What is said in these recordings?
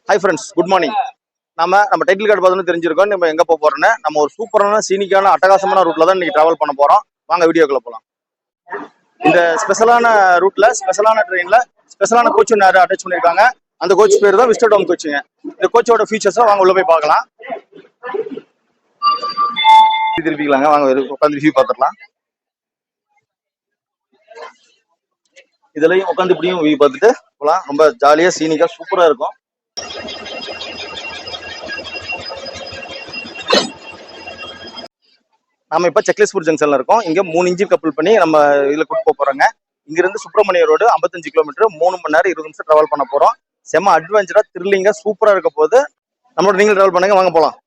Hi friends, good morning. நம்ம title card பார்த்தோன்னு தெரிஞ்சிருக்கோம் நம்ம எங்கே போக போறோம்னு. நம்ம ஒரு சூப்பரான சீனிக்கான அட்டகாசமான ரூட்ல தான் இன்னைக்கு டிராவல் பண்ண போறோம். வாங்க வீடியோக்குள்ள போகலாம். இந்த ஸ்பெஷலான ரூட்ல ஸ்பெஷலான ட்ரெயின்ல ஸ்பெஷலான கோச் அட்டாச் பண்ணியிருக்காங்க. அந்த கோச் பேர் தான் விஸ்டர்டோம் கோச்சுங்க. இந்த கோச்சோட ஃபீச்சர்ஸை வாங்க உள்ள போய் பார்க்கலாம். திருப்பிக்கலாங்க, வாங்க உட்காந்து ரிவ்யூ பார்த்துடலாம். இதுலயும் உட்காந்து இப்படியும் வியூ பார்த்துட்டு போகலாம். ரொம்ப ஜாலியா சீனிக்கா சூப்பரா இருக்கும். நம்ம இப்ப செக்லேஸ்பூர் ஜங்ஷன்ல இருக்கோம். இங்க 3 இன்ஜின் கப்பல் பண்ணி நம்ம இதுல கூட்டு போறாங்க. இங்க இருந்து சுப்பிரமணிய ரோடு 55 கிலோமீட்டர், 3 மணி நேரம் 20 நிமிஷம் டிராவல் பண்ண போறோம். செம்ம அட்வென்ச்சரா த்ரில்லிங்கா சூப்பரா இருக்க போது. நம்மளோட நீங்க டிராவல் பண்ணுங்க, வாங்க போலாம்.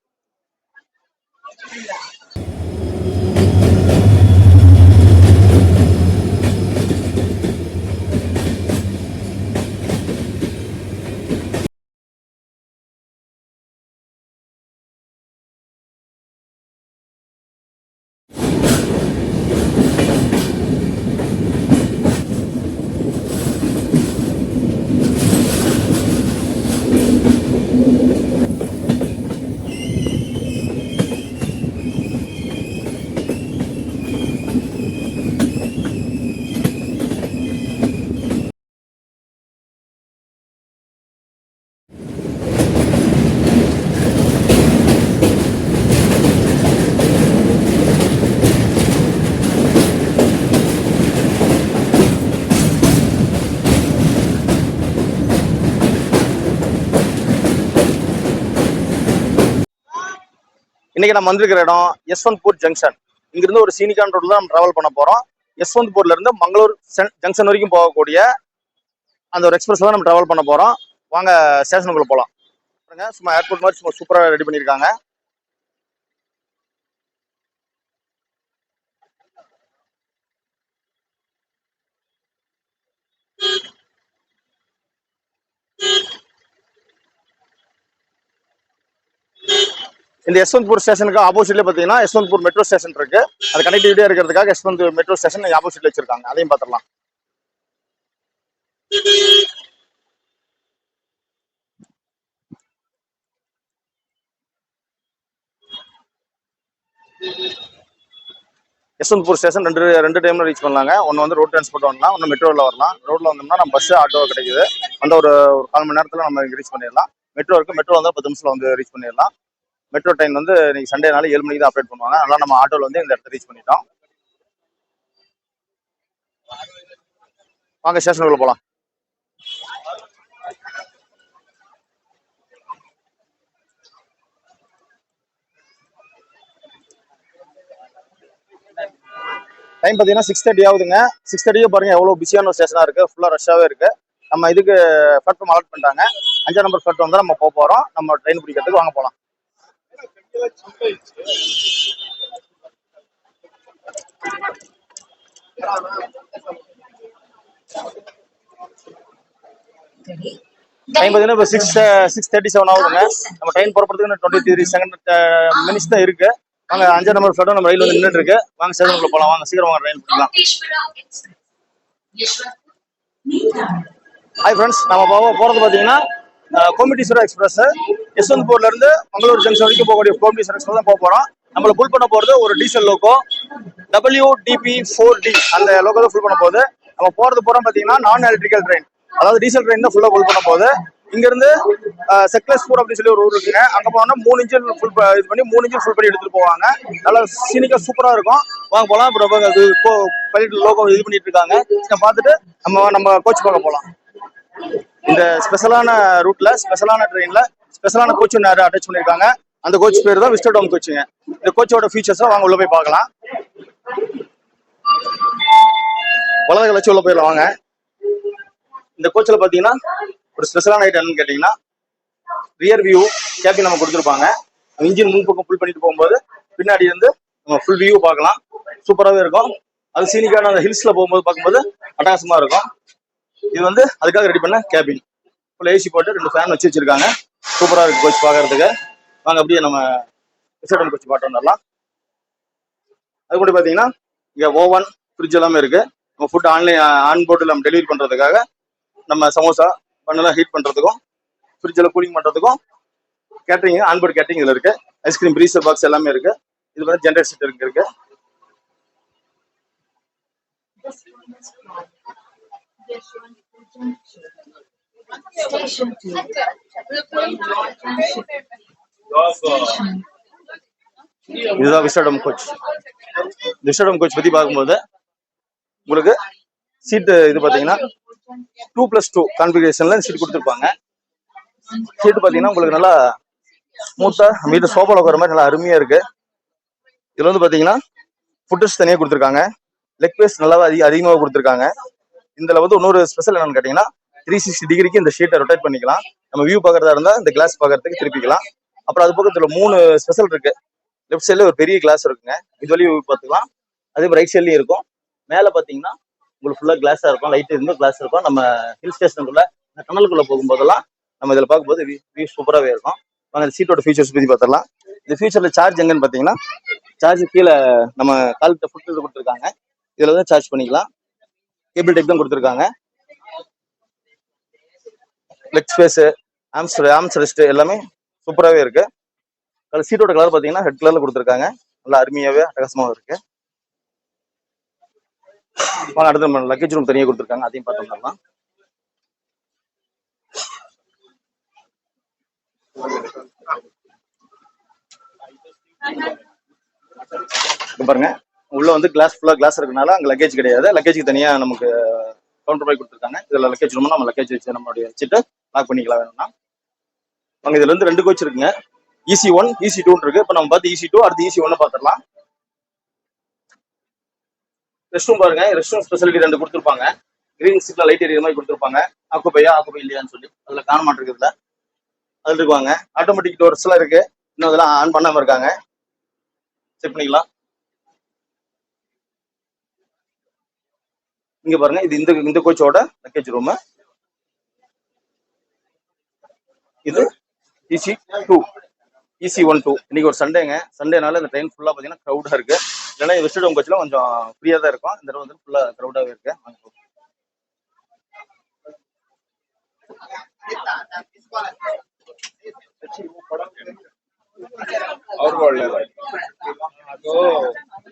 இன்னைக்கு நம்ம வந்திருக்கிற இடம் யஸ்வந்த்பூர் ஜங்ஷன். இங்கிருந்து ஒரு சீனிக்கான் ரோட்ல தான் நம்ம டிராவல் பண்ண போறோம். யஸ்வந்த்பூர்ல இருந்து மங்களூர் ஜங்ஷன் வரைக்கும் போகக்கூடிய அந்த ஒரு எக்ஸ்பிரஸ் தான் நம்ம டிராவல் பண்ண போறோம். வாங்க ஸ்டேஷனுக்குள்ள போலாம். சும்மா ஏர்போர்ட் மாதிரி சும்மா சூப்பரா ரெடி பண்ணிருக்காங்க. இந்த யஸ்வந்த்பூர் ஸ்டேஷனுக்கு ஆப்போசிட்ல பாத்தீங்கன்னா யஸ்வந்த்பூர் மெட்ரோ ஸ்டேஷன் இருக்கு. அது கனெக்டிவிட்டியா இருக்கிறதுக்காக யஸ்வந்த் மெட்ரோ ஸ்டேஷன் ஆப்போசிட்ல வச்சிருக்காங்க. அதையும் பாத்திரலாம். யஸ்வந்த்பூர் ஸ்டேஷன் ரெண்டு டைம்ல ரீச் பண்ணலாங்க. ஒன்று வந்து ரோட் டிரான்ஸ்போர்ட் வரலாம், ஒன்று மெட்ரோவில் வரலாம். ரோட்ல வந்தோம்னா நம்ம பஸ் ஆட்டோ கிடைக்குது. அந்த ஒரு 1/4 மணி நேரத்தில் நம்ம ரீச் பண்ணிடலாம். மெட்ரோ இருக்கு, மெட்ரோ வந்து 10 நிமிஷத்துல வந்து ரீச் பண்ணிடலாம். மெட்ரோ ட்ரெயின் வந்து இன்னைக்கு சண்டேனால 7 மணிக்கு தான் ஆப்ரேட் பண்ணுவாங்க. அதனால நம்ம ஆட்டோவில் வந்து இந்த இடத்த ரீச் பண்ணிட்டோம். வாங்க ஸ்டேஷனுக்குள்ள போகலாம். டைம் பார்த்தீங்கன்னா 6:30 ஆகுதுங்க. 6:30 பாருங்க எவ்வளோ பிஸியான ஒரு ஸ்டேஷனாக இருக்குது. ஃபுல்லாக ரஷ்ஷாகவே இருக்குது. நம்ம இதுக்கு பிளாட்ஃபார்ம் அலாட் பண்ணிட்டாங்க. 5ஆம் நம்பர் பிளாட்ஃபார்ம் வந்து நம்ம போகிறோம். நம்ம ட்ரெயின் பிடிக்கிறதுக்கு வாங்க போகலாம். டைம் பார்த்தீங்கன்னா இப்போ 6:37 ஆகுதுங்க. நம்ம ட்ரெயின் போகிறதுக்கு 23 மினிட்ஸ் தான் இருக்கு. வாங்க 5ஆம் நம்பர் பிளாட்ஃபார்ம் நம்ம ரயில் வந்து நின்றுட்டு இருக்கு. வாங்க ஸ்டேஷனுக்குள்ள போகலாம். வாங்க சீக்கிரம் வாங்க ட்ரெயின் பிடிக்கலாம். ஹாய் ஃப்ரெண்ட்ஸ், நம்ம போகிறது பார்த்தீங்கன்னா கோமிட்டீஸ்வரா எக்ஸ்பிரஸ். யஸ்வந்த்பூர்ல இருந்து மங்களூர் ஜங்ஷன் வரைக்கும் போகக்கூடிய கோமிட்டீஸ்வரா எக்ஸ்பிரஸ் தான் போக போகிறோம். நம்மளை புல் பண்ண போகிறது ஒரு டீசல் லோகோ WDP4D. அந்த லோகோ தான் ஃபுல் பண்ண போகுது. நம்ம போகிறது போகிறோம் பார்த்தீங்கன்னா நான் எலக்ட்ரிக்கல் ட்ரெயின், அதாவது டீசல் ட்ரெயின் தான் ஃபுல்லாக ஃபுல் பண்ண போகுது. இங்கிருந்து செக்லேஸ்பூர் அப்படின்னு சொல்லி ஒரு ஊர் இருக்குங்க. அங்கே போனோம்னா 3 இன்ஜின் ஃபுல் இது பண்ணி 3 இன்ஜின் ஃபுல் பண்ணி எடுத்துட்டு போவாங்க. நல்லா சீனிக்கா சூப்பராக இருக்கும். வாங்க போகலாம். அப்புறம் அது இப்போ பைலட் லோகோ இது பண்ணிட்டு இருக்காங்க. பார்த்துட்டு நம்ம கோச் பார்க்க போகலாம். இந்த ஸ்பெஷலான ரூட்ல ஸ்பெஷலான ட்ரெயின்ல ஸ்பெஷலான கோச் அட்டாச் பண்ணிருக்காங்க. அந்த கோச் பேர் தான் விஸ்டர்டோம் கோச்சுங்க. இந்த கோச்சோட ஃபீச்சர்ஸை வாங்க உள்ள போய் பார்க்கலாம். வலது கலச்சு உள்ள போயிடலாம் வாங்க. இந்த கோச்சில் பார்த்தீங்கன்னா ஒரு ஸ்பெஷலான ஐட்டம் என்னன்னு கேட்டீங்கன்னா ரியர் வியூ கேபின் நம்ம கொடுத்துருப்பாங்க. இன்ஜின் முன் பக்கம் ஃபுல் பண்ணிட்டு போகும்போது பின்னாடி இருந்து நம்ம ஃபுல் வியூ பார்க்கலாம். சூப்பராகவே இருக்கும். அது சீனிக்கான அந்த ஹில்ஸ்ல போகும்போது பார்க்கும்போது அட்டகாசமா இருக்கும். இது வந்து அதுக்காக ரெடி பண்ண கேபின். ஃபுல் ஏசி போட்டு 2 ஃபேன் வச்சு வச்சிருக்காங்க. சூப்பராக இருக்கு கோச் பார்க்கறதுக்கு. வாங்க அப்படியே நம்ம விஸ்டர்டோம் கோச் பாட்டு வந்துடலாம். அது கூட பார்த்தீங்கன்னா இங்கே ஓவன் ஃப்ரிட்ஜ் எல்லாமே இருக்கு. நம்ம ஃபுட் ஆன் போர்டில் நம்ம டெலிவரி பண்ணுறதுக்காக நம்ம சமோசா பண்ணலாம் ஹீட் பண்ணுறதுக்கும் ஃப்ரிட்ஜில் கூலிங் பண்ணுறதுக்கும் கேட்டரிங் ஆன்போர்ட் கேட்டரிங் இதில் இருக்கு. ஐஸ்கிரீம் ப்ரீசர் பாக்ஸ் எல்லாமே இருக்கு. இது வந்து ஜென்ரேட் செட் இருக்கு. இதுதான் விஸ்டாடம் கோச். விஸ்டாடம் கோச் பத்தி பார்க்கும்போது உங்களுக்கு சீட்டு இது பாத்தீங்கன்னா 2+2 கான்ஃபிகரேஷன்ல சீட் கொடுத்துருப்பாங்க. சீட்டு பாத்தீங்கன்னா உங்களுக்கு நல்லா ஸ்மூத்தா வீட்டு சோஃபால உட்கார மாதிரி நல்லா அருமையா இருக்கு. இதுல வந்து பாத்தீங்கன்னா ஃபுட்டர்ஸ் தனியாக கொடுத்துருக்காங்க. லெக் பீஸ் நல்லாவே அதிகமாக கொடுத்துருக்காங்க. இதுல வந்து இன்னொரு ஸ்பெஷல் என்னன்னு கேட்டீங்கன்னா 360 டிகிரிக்கு இந்த ஷீட்டை ரொட்டேட் பண்ணிக்கலாம். நம்ம வியூ பார்க்கறதா இருந்தா இந்த கிளாஸ் பார்க்கறதுக்கு திருப்பிக்கலாம். அப்புறம் அது பக்கத்துல 3 ஸ்பெஷல் இருக்கு. லெஃப்ட் சைட்ல ஒரு பெரிய கிளாஸ் இருக்குங்க, இது வழியும் வியூ பார்த்துக்கலாம். அதே மாதிரி ரைட் சைட்லயும் இருக்கும். மேல பாத்தீங்கன்னா உங்களுக்கு ஃபுல்லா கிளாஸா இருக்கும், லைட் இருந்து கிளாஸ் இருக்கும். நம்ம ஹில் ஸ்டேஷனுக்குள்ள டனலுக்குள்ள போகும்போதெல்லாம் நம்ம இதில் பார்க்கும்போது வியூ சூப்பராகவே இருக்கும். வாங்க இந்த சீட்டோட ஃபீச்சர்ஸ் பற்றி பார்த்துடலாம். இந்த ஃபியூச்சர்ல சார்ஜ் எங்கன்னு பார்த்தீங்கன்னா சார்ஜ் கீழே நம்ம கால்கிட்ட ஃபுட் இது கொடுத்துருக்காங்க. இதில் தான் சார்ஜ் பண்ணிக்கலாம். கேபிள் டைப் தான் கொடுத்துருக்காங்க. லெக் ஸ்பேஸ், ஆம்ஸ் ரெஸ்ட் எல்லாமே சூப்பராகவே இருக்கு. அதில் சீட்டோட கலர் பார்த்தீங்கன்னா ரெட் கலர்ல கொடுத்துருக்காங்க. நல்லா அருமையாகவே அட்டகாசமாகவும் இருக்கு. வாங்க அடுத்து நம்ம லக்கேஜ் ரூம் தனியாக கொடுத்துருக்காங்க, அதையும் பார்த்தோம்னா பாருங்க. உள்ள வந்து கிளாஸ் ஃபுல்லா கிளாஸ் இருக்கனால அங்க லக்கேஜ் கிடையாது. லக்கேஜுக்கு தனியா நமக்கு கவுண்டர் பாய் கொடுத்துருக்காங்க. இதுல லக்கேஜ் ரூம்னா நம்ம லக்கேஜ் வச்சு நம்மளுடைய வச்சுட்டு லாக் பண்ணிக்கலாம் வேணும்னா. அங்க இதுல இருந்து 2 கோச் இருக்குங்க. EC1 EC2 இருக்கு. இப்ப நம்ம பார்த்து EC2, அடுத்து EC1 பார்த்துடலாம். ரெஸ்ட் ரூம் பாருங்க. ரெஸ்ட் ரூம் ஸ்பெசிலிட்டி 2 கொடுத்துருப்பாங்க. கிரீன் சீட்ல லைட் எரியுற மாதிரி கொடுத்துருப்பாங்க. ஆக்குப்பையா ஆக்குப்பை இல்லையான்னு சொல்லி அதுல காண மாட்டிருக்குதுல அதுல இருக்குவாங்க. ஆட்டோமேட்டிக் டோர்ஸ் எல்லாம் இருக்கு. இன்னும் அதெல்லாம் ஆன் பண்ணாம இருக்காங்க, செக் பண்ணிக்கலாம். இங்க பாருங்க, இது இந்த கோச்சோட லக்கேஜ் ரூம். இது EC2 EC12. இன்னைக்கு ஒரு சண்டேங்க. சண்டேனால இந்த ட்ரெயின் ஃபுல்லா பாத்தீங்கன்னா க்ரௌடா இருக்கு. இல்லைன்னா வெஸ்டர்ன் கோச்ல கொஞ்சம் ஃப்ரீயா தான் இருக்கும். இந்த தடவை வந்து ஃபுல்லா க்ரௌடாவே இருக்கு. ಅವ್ರು ಒಳ್ಳೆದಾಯ್ತು. ಅದು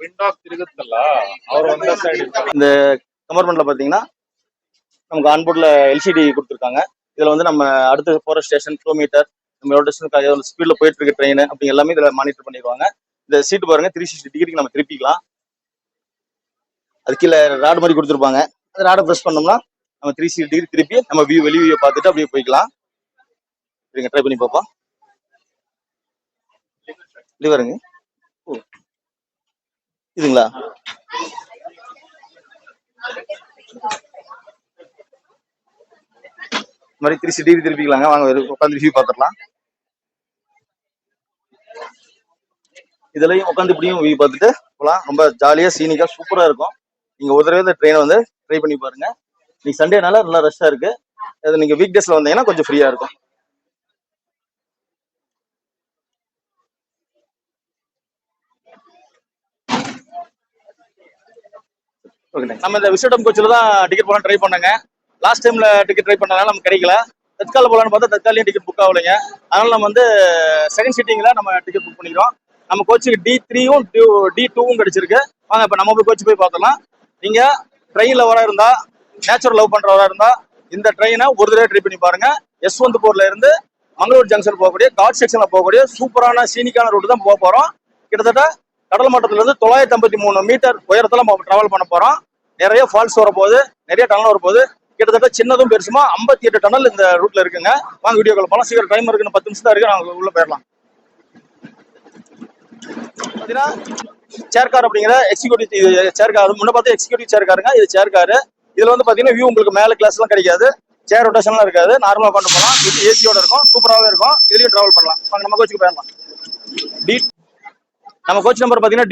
ವಿಂಡೋ ತಿರುಗುತ್ತಲ್ಲ, ಅವ್ರು ಒಂದೇ ಸೈಡ್. இந்த கம்பார்ட்மெண்ட்ல பாத்தீங்கன்னா நமக்கு ஆன்போர்ட்ல LCD கொடுத்துருக்காங்க. இதுல வந்து நம்ம அடுத்து போற ஸ்டேஷன், கிலோமீட்டர், நம்ம எவ்வளவு ஸ்டேஷன் ஸ்பீட்ல போயிட்டு இருக்க ட்ரெயின் அப்படி எல்லாமே இதுல மானிட்டர் பண்ணிடுவாங்க. இந்த சீட் பாருங்க 360 டிகிரிக்கு நம்ம திருப்பிக்கலாம். அது கீழே ராடு மாதிரி கொடுத்துருப்பாங்க. அந்த ராடை ப்ரெஸ் பண்ணோம்னா நம்ம 360 டிகிரி திருப்பி நம்ம வெளி வியூ பார்த்துட்டு அப்படியே போய்க்கலாம். சரிங்க, ட்ரை பண்ணி பார்ப்போம். லிவருங்க. ஓ இதுங்களா? இந்த மாதிரி 360 டிகிரி திருப்பிக்கலாங்க. வாங்க உட்காந்து வியூ பார்த்துடலாம். இதுலயும் உட்காந்து இப்படியும் வியூ பார்த்துட்டு போகலாம். ரொம்ப ஜாலியா சீனிக்கா சூப்பரா இருக்கும். நீங்க ஒரு தடவை இந்த ட்ரெயினை வந்து ட்ரை பண்ணி பாருங்க. நீங்க சண்டேனால நல்லா ரஷ்ஷா இருக்கு. அது நீங்க வீக் டேஸ்ல வந்தீங்கன்னா கொஞ்சம் ஃப்ரீயா இருக்கும். நம்ம இந்த விஸ்டம் கோச்சில தான் டிக்கெட் போலாம் ட்ரை பண்ணாங்க. லாஸ்ட் டைம்ல டிக்கெட் ட்ரை பண்ணனால நமக்கு கிடைக்கல. தற்கால போலான்னு பார்த்தா தற்காலையும் டிக்கெட் புக் ஆகலைங்க. அதனால நம்ம வந்து செகண்ட் சீட்டிங்ல நம்ம டிக்கெட் புக் பண்ணிக்கிறோம். நம்ம கோச்சுக்கு D3யும் D2வும் கிடைச்சிருக்கு. வாங்க இப்ப நம்ம போய் கோச்சு போய் பார்த்தலாம். நீங்க ட்ரெயின்ல வர இருந்தா, நேச்சுரல் லவ் பண்றவரா இருந்தா இந்த ட்ரெயினை ஒரு தடவை ட்ரை பண்ணி பாருங்க. யஸ்வந்த்பூர்ல இருந்து மங்களூர் ஜங்ஷன் போகக்கூடிய காட் செக்ஷன்ல போகக்கூடிய சூப்பரான சீனிக்கான ரூட் தான் போக போறோம். கிட்டத்தட்ட கடல் மட்டத்துல இருந்து 953 மீட்டர் உயரத்துல நம்ம டிராவல் பண்ண போறோம். நிறைய ஃபால்ஸ் வரப்போகுது, நிறைய டனல் வரப்போகுது. கிட்டத்தட்ட சின்னதும் பெருசுமா 58 டனல் இந்த ரூட்ல இருக்குங்க. வாங்க வீடியோ கால் போலாம். சீக்கிரம் டைம் இருக்குன்னு 10 நிமிஷம் தான் இருக்கு. நாங்க உள்ள போயிடலாம். பாத்தீங்கன்னா சேர் கார் அப்படிங்கிற எக்ஸிக்யூட்டிவ் சேர் கார். முன்ன பார்த்து எக்ஸிக்யூட்டிவ் சேர் காருங்க. இது சேர் காரு. இதுல வந்து பாத்தீங்கன்னா வியூ உங்களுக்கு மேல கிளாஸ் எல்லாம் கிடைக்காது, சேர் ரொட்டேஷன்லாம் இருக்காது. நார்மலா உட்காந்து போகலாம். இது ஏசியோட இருக்கும், சூப்பராகவே இருக்கும். இதுலயும் டிராவல் பண்ணலாம். வாங்க நம்ம கோச்சுக்கு போயிடலாம். நம்ம கோச் நம்பர் பாத்தீங்கன்னா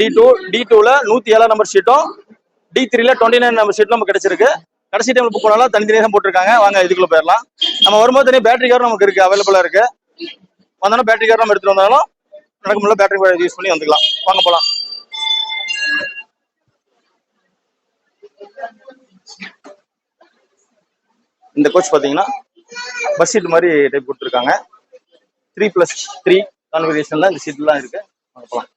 D2ல 107 நம்பர் சீட்டும் D3ல 29 நம்பர் சீட்டும் நமக்கு கிடைச்சிருக்கு. கடைசி டைம்ல புக் பண்ணாலும் தனித்தனியாக தான் போட்டிருக்காங்க. வாங்க இதுக்குள்ள போயிடலாம். நம்ம வரும்போது தனியாக பேட்டரி காரும் நமக்கு இருக்கு, அவைலபிளா இருக்கு. வந்தாலும் பேட்டரி கார் நம்ம எடுத்துட்டு வந்தாலும் நடக்க முடியல, பேட்டரி யூஸ் பண்ணி வந்துக்கலாம். வாங்க போலாம். இந்த கோச் பாத்தீங்கன்னா பஸ் சீட் மாதிரி டைப் கொடுத்துருக்காங்க. 3+3 கான்ஃபிகரேஷன்ல இந்த சீட்லாம் இருக்கு. பார்க்கலாம்.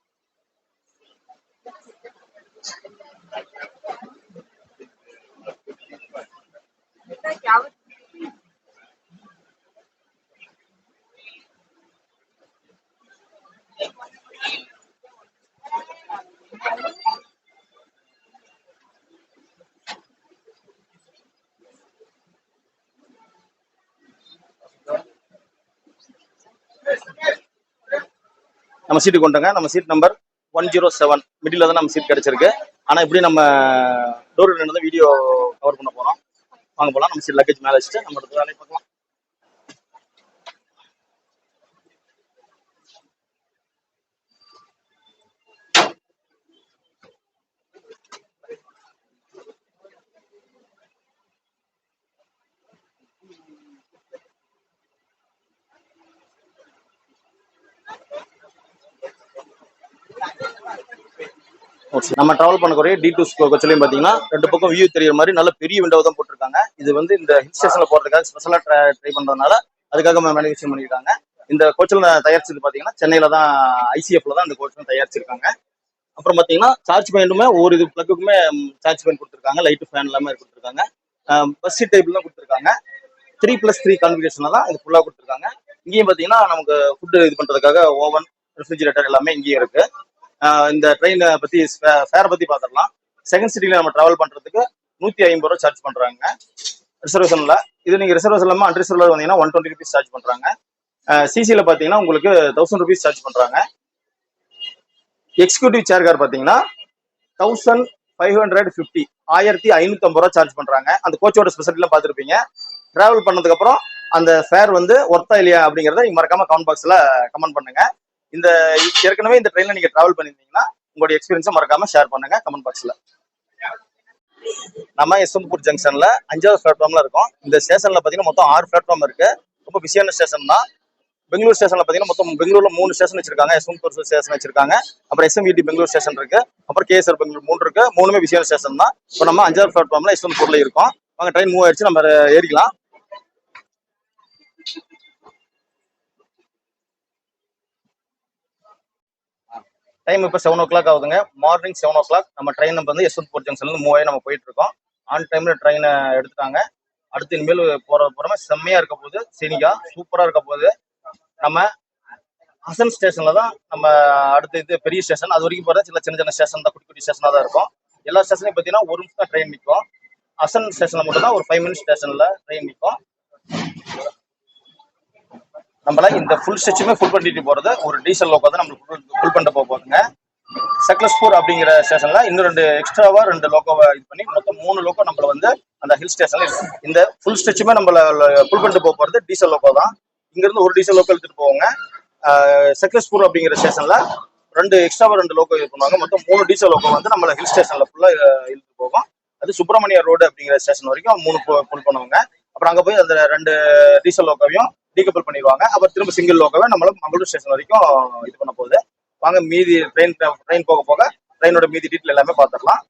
நம்ம சீட்டு கொண்டுங்க. நம்ம சீட் நம்பர் 107 மிடில் தான் நம்ம சீட் கிடைச்சிருக்கு. ஆனா இப்படி நம்ம டோர் நின்று வீடியோ கவர் பண்ண போறோம். வாங்க போலாம். நம்ம சீட் லக்கேஜ் மேல வச்சுட்டு நம்ம அடுத்த வேலையை பார்க்கலாம். நம்ம டிராவல் பண்ணக்கூடிய D2 கோச்லயும் பாத்தீங்கன்னா 2 பக்கம் வியூ தெரியுற மாதிரி நல்ல பெரிய விண்டோ தான் போட்டிருக்காங்க. இது வந்து இந்த ஹில் ஸ்டேஷன்ல போறதுக்காக ஸ்பெஷலா ட்ரை பண்றதுனால அதுக்காக மேனுஃபேக்சர் பண்ணிருக்காங்க. இந்த கோச்சில் தயாரிச்சது பாத்தீங்கன்னா சென்னையில தான் ICF தான் இந்த கோச் தயாரிச்சிருக்காங்க. அப்புறம் பாத்தீங்கன்னா சார்ஜ் பாயிண்ட்டுமே ஒரு இது பிளக்குமே சார்ஜ் பாயிண்ட் கொடுத்துருக்காங்க. லைட் ஃபேன் எல்லாமே கொடுத்துருக்காங்க. பஸ் சீட் டைப்ல தான் கொடுத்துருக்காங்க. 3+3 கான்ஃபிகரேஷன்ல தான் இது ஃபுல்லா கொடுத்துருக்காங்க. இங்கேயும் பாத்தீங்கன்னா நமக்கு ஃபுட் இது பண்றதுக்காக ஓவன், ரெஃப்ரிஜிரேட்டர் எல்லாமே இங்கேயும் இருக்கு. இந்த ட்ரெயின் பத்தி ஃபேரை பத்தி பாத்திரலாம். செகண்ட் சிட்டில நம்ம டிராவல் பண்றதுக்கு 150 ரூபா சார்ஜ் பண்றாங்க ரிசர்வேஷன்ல. இது நீங்க ரிசர்வேஷன் இல்லாம அன்ரிசர்வ்ல வந்தீங்கன்னா 120 ருபீஸ் சார்ஜ் பண்றாங்க. சிசில பாத்தீங்கன்னா உங்களுக்கு 1000 ருபீஸ் சார்ஜ் பண்றாங்க. எக்ஸிக்யூட்டிவ் சேர் கார் பாத்தீங்கன்னா 1550 1550 ரூபா சார்ஜ் பண்றாங்க. அந்த கோச்சோட ஸ்பெஷலிட்டிலாம் பார்த்துருப்பீங்க. டிராவல் பண்ணதுக்கு அப்புறம் அந்த ஃபேர் வந்து ஒர்த்தா இல்லையா அப்படிங்கறத நீங்க மறக்காம கமெண்ட் பாக்ஸ்ல கமெண்ட் பண்ணுங்க. இந்த ஏற்கனவே இந்த ட்ரெயின்ல நீங்க டிராவல் பண்ணிருந்தீங்கன்னா உங்களுடைய எக்ஸ்பீரியன்ஸை மறக்காம ஷேர் பண்ணுங்க கமெண்ட் பாக்ஸ்ல. நம்ம யஸ்வந்த்பூர் ஜங்ஷன்ல 5வது பிளாட்ஃபார்ம்ல இருக்கோம். இந்த ஸ்டேஷன்ல பாத்தீங்கன்னா மொத்தம் 6 பிளாட்ஃபார்ம் இருக்கு. ரொம்ப பிஸியான ஸ்டேஷன் தான். பெங்களூர் ஸ்டேஷன்ல பாத்தீங்கன்னா மொத்தம் பெங்களூர்ல 3 ஸ்டேஷன் வச்சிருக்காங்க. யஸ்வந்த்பூர் ஸ்டேஷன் வச்சிருக்காங்க. அப்புறம் SMVT பெங்களூர் ஸ்டேஷன் இருக்கு. அப்புறம் KSR பெங்களூர் 3 இருக்கு. 3மே பிஸியான ஸ்டேஷன் தான். இப்போ நம்ம 5வது பிளாட்ஃபார்ம்ல யஸ்வந்த்பூர்ல இருக்கோம். வாங்க ட்ரெயின் மூவ் ஆயிடுச்சு, நம்ம ஏறிக்கலாம். டைம் இப்போ 7 o'clock ஆகுதுங்க. Morning 7 o'clock. நம்ம ட்ரெயின் வந்து யஸ்வந்த்பூர் ஜங்ஷன்ல இருந்து மூவ் ஆகி நம்ம போயிட்டு இருக்கோம். ஆன் டைம்ல ட்ரெயினை எடுத்துட்டாங்க. அடுத்து இனிமேல் போறமே செம்மையா இருக்க போகுது. சீனிகா சூப்பரா இருக்க போகுது. நம்ம ஹசன் ஸ்டேஷன்ல தான் நம்ம அடுத்து இது பெரிய ஸ்டேஷன். அது வரைக்கும் போற சின்ன சின்ன ஸ்டேஷன் தான், குட்டி குட்டி ஸ்டேஷனா தான் இருக்கும். எல்லா ஸ்டேஷனையும் பார்த்தீங்கன்னா 1 நிமிஷம் தான் ட்ரெயின் நிற்கும். ஹசன் ஸ்டேஷன்ல மட்டும் தான் ஒரு 5 minutes ஸ்டேஷன்ல ட்ரெயின் நிற்கும். நம்மள இந்த ஃபுல் ஸ்ட்ரெச்சுமே ஃபுல் பண்ணிட்டு போறது ஒரு டீசல் லோக்கோ தான் நம்ம ஃபுல் பண்ணிட்டு போகுதுங்க. சக்லஸ்பூர் அப்படிங்கிற ஸ்டேஷன்ல இன்னும் 2 எக்ஸ்ட்ராவா 2 லோக்கோவை இது பண்ணி மொத்தம் 3 லோக்கோ நம்மள வந்து அந்த ஹில் ஸ்டேஷன்ல இருக்கு. இந்த ஃபுல் ஸ்ட்ரெச்சுமே நம்மள ஃபுல் பண்ணிட்டு போறது டீசல் லோக்கோ தான். இங்க இருந்து ஒரு டீசல் லோக்கோ எடுத்துட்டு போவாங்க. சக்லஸ்பூர் அப்படிங்கிற ஸ்டேஷன்ல 2 எக்ஸ்ட்ராவா 2 லோக்கோ இது பண்ணுவாங்க. மொத்தம் 3 டீசல் லோக்கோ வந்து நம்மள ஹில் ஸ்டேஷன்ல ஃபுல்லா இழுத்து போகும். அது சுப்பிரமணிய ரோடு அப்படிங்கிற ஸ்டேஷன் வரைக்கும் 3 ஃபுல் பண்ணுவாங்க. அப்புறம் அங்க போய் அந்த 2 டீசல் லோக்கோவையும் டீகப்பிள் பண்ணிடுவாங்க. அப்புறம் திரும்ப சிங்கிள் லோக்கோவை நம்மள மங்களூர் ஸ்டேஷன் வரைக்கும் இது பண்ண போகுது. வாங்க மீதி ட்ரெயின் போக போக ட்ரெயினோட மீதி டீட்டெயில் எல்லாமே பார்த்துடலாம்.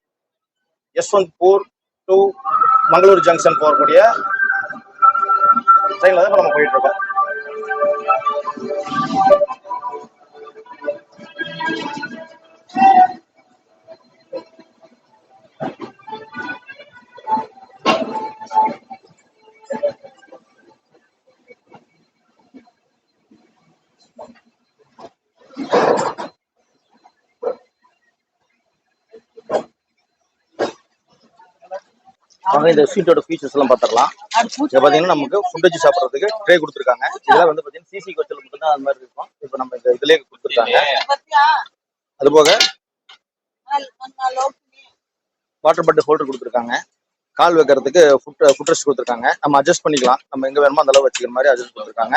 யஸ்வந்த்பூர் டு மங்களூர் ஜங்ஷன் போகக்கூடிய ட்ரெயின்ல தான் நம்ம போயிட்டு இருக்கோம். வாங்க இந்த சீட்டோட ஃபீச்சர்ஸ் எல்லாம் பார்த்துடலாம். இதை பார்த்தீங்கன்னா நமக்கு ஃபுட் வச்சு சாப்பிட்றதுக்கு ட்ரே கொடுத்துருக்காங்க. இதெல்லாம் வந்து பார்த்தீங்கன்னா சிசி கோச்சில் மட்டும் தான் அந்த மாதிரி இருக்கும். இப்போ நம்ம இந்த இதுலேயே கொடுத்துருக்காங்க. அதுபோக வாட்டர் பாட்டில் ஹோல்டர் கொடுத்துருக்காங்க. கால் வைக்கிறதுக்கு ஃபுட் ரெஸ்ட் கொடுத்துருக்காங்க. நம்ம அட்ஜஸ்ட் பண்ணிக்கலாம். நம்ம எங்கே வேணுமோ அந்த அளவு வச்சுக்கிற மாதிரி அட்ஜஸ்ட் கொடுத்துருக்காங்க.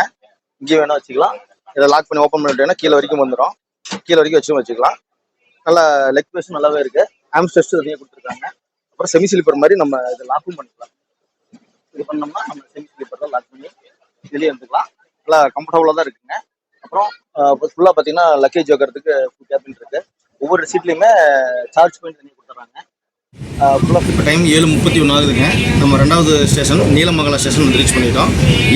இங்கே வேணா வச்சுக்கலாம். இதை லாக் பண்ணி ஓப்பன் பண்ணிட்டோம்னா கீழே வரைக்கும் வந்துடும். கீழே வரைக்கும் வச்சுக்கலாம். நல்லா லெக் பேஸ் நல்லாவே இருக்கு. ஆம்ஸ்டெஸ்ட் தனியாக கொடுத்துருக்காங்க. அப்புறம் செமி ஸ்லீப்பர் மாதிரி நம்ம இதை லாக்கும் பண்ணிக்கலாம். இது பண்ணோம்னா நம்ம செமி ஸ்லீப்பர் தான் லாக் பண்ணி வெளியே எடுத்துக்கலாம். நல்லா கம்ஃபர்டபுளாக தான் இருக்குங்க. அப்புறம் ஃபுல்லாக பார்த்தீங்கன்னா லக்கேஜ் வைக்கிறதுக்கு கேபின் இருக்கு. ஒவ்வொரு சீட்லையுமே சார்ஜ் பாயிண்ட் தண்ணி கொடுத்துட்றாங்க. ஃபுல்லாக இப்போ டைம் 7:31 ஆகுதுங்க. நம்ம 2வது ஸ்டேஷன் நீலமங்கலம் ஸ்டேஷன் வந்து ரீச் பண்ணிட்டோம்.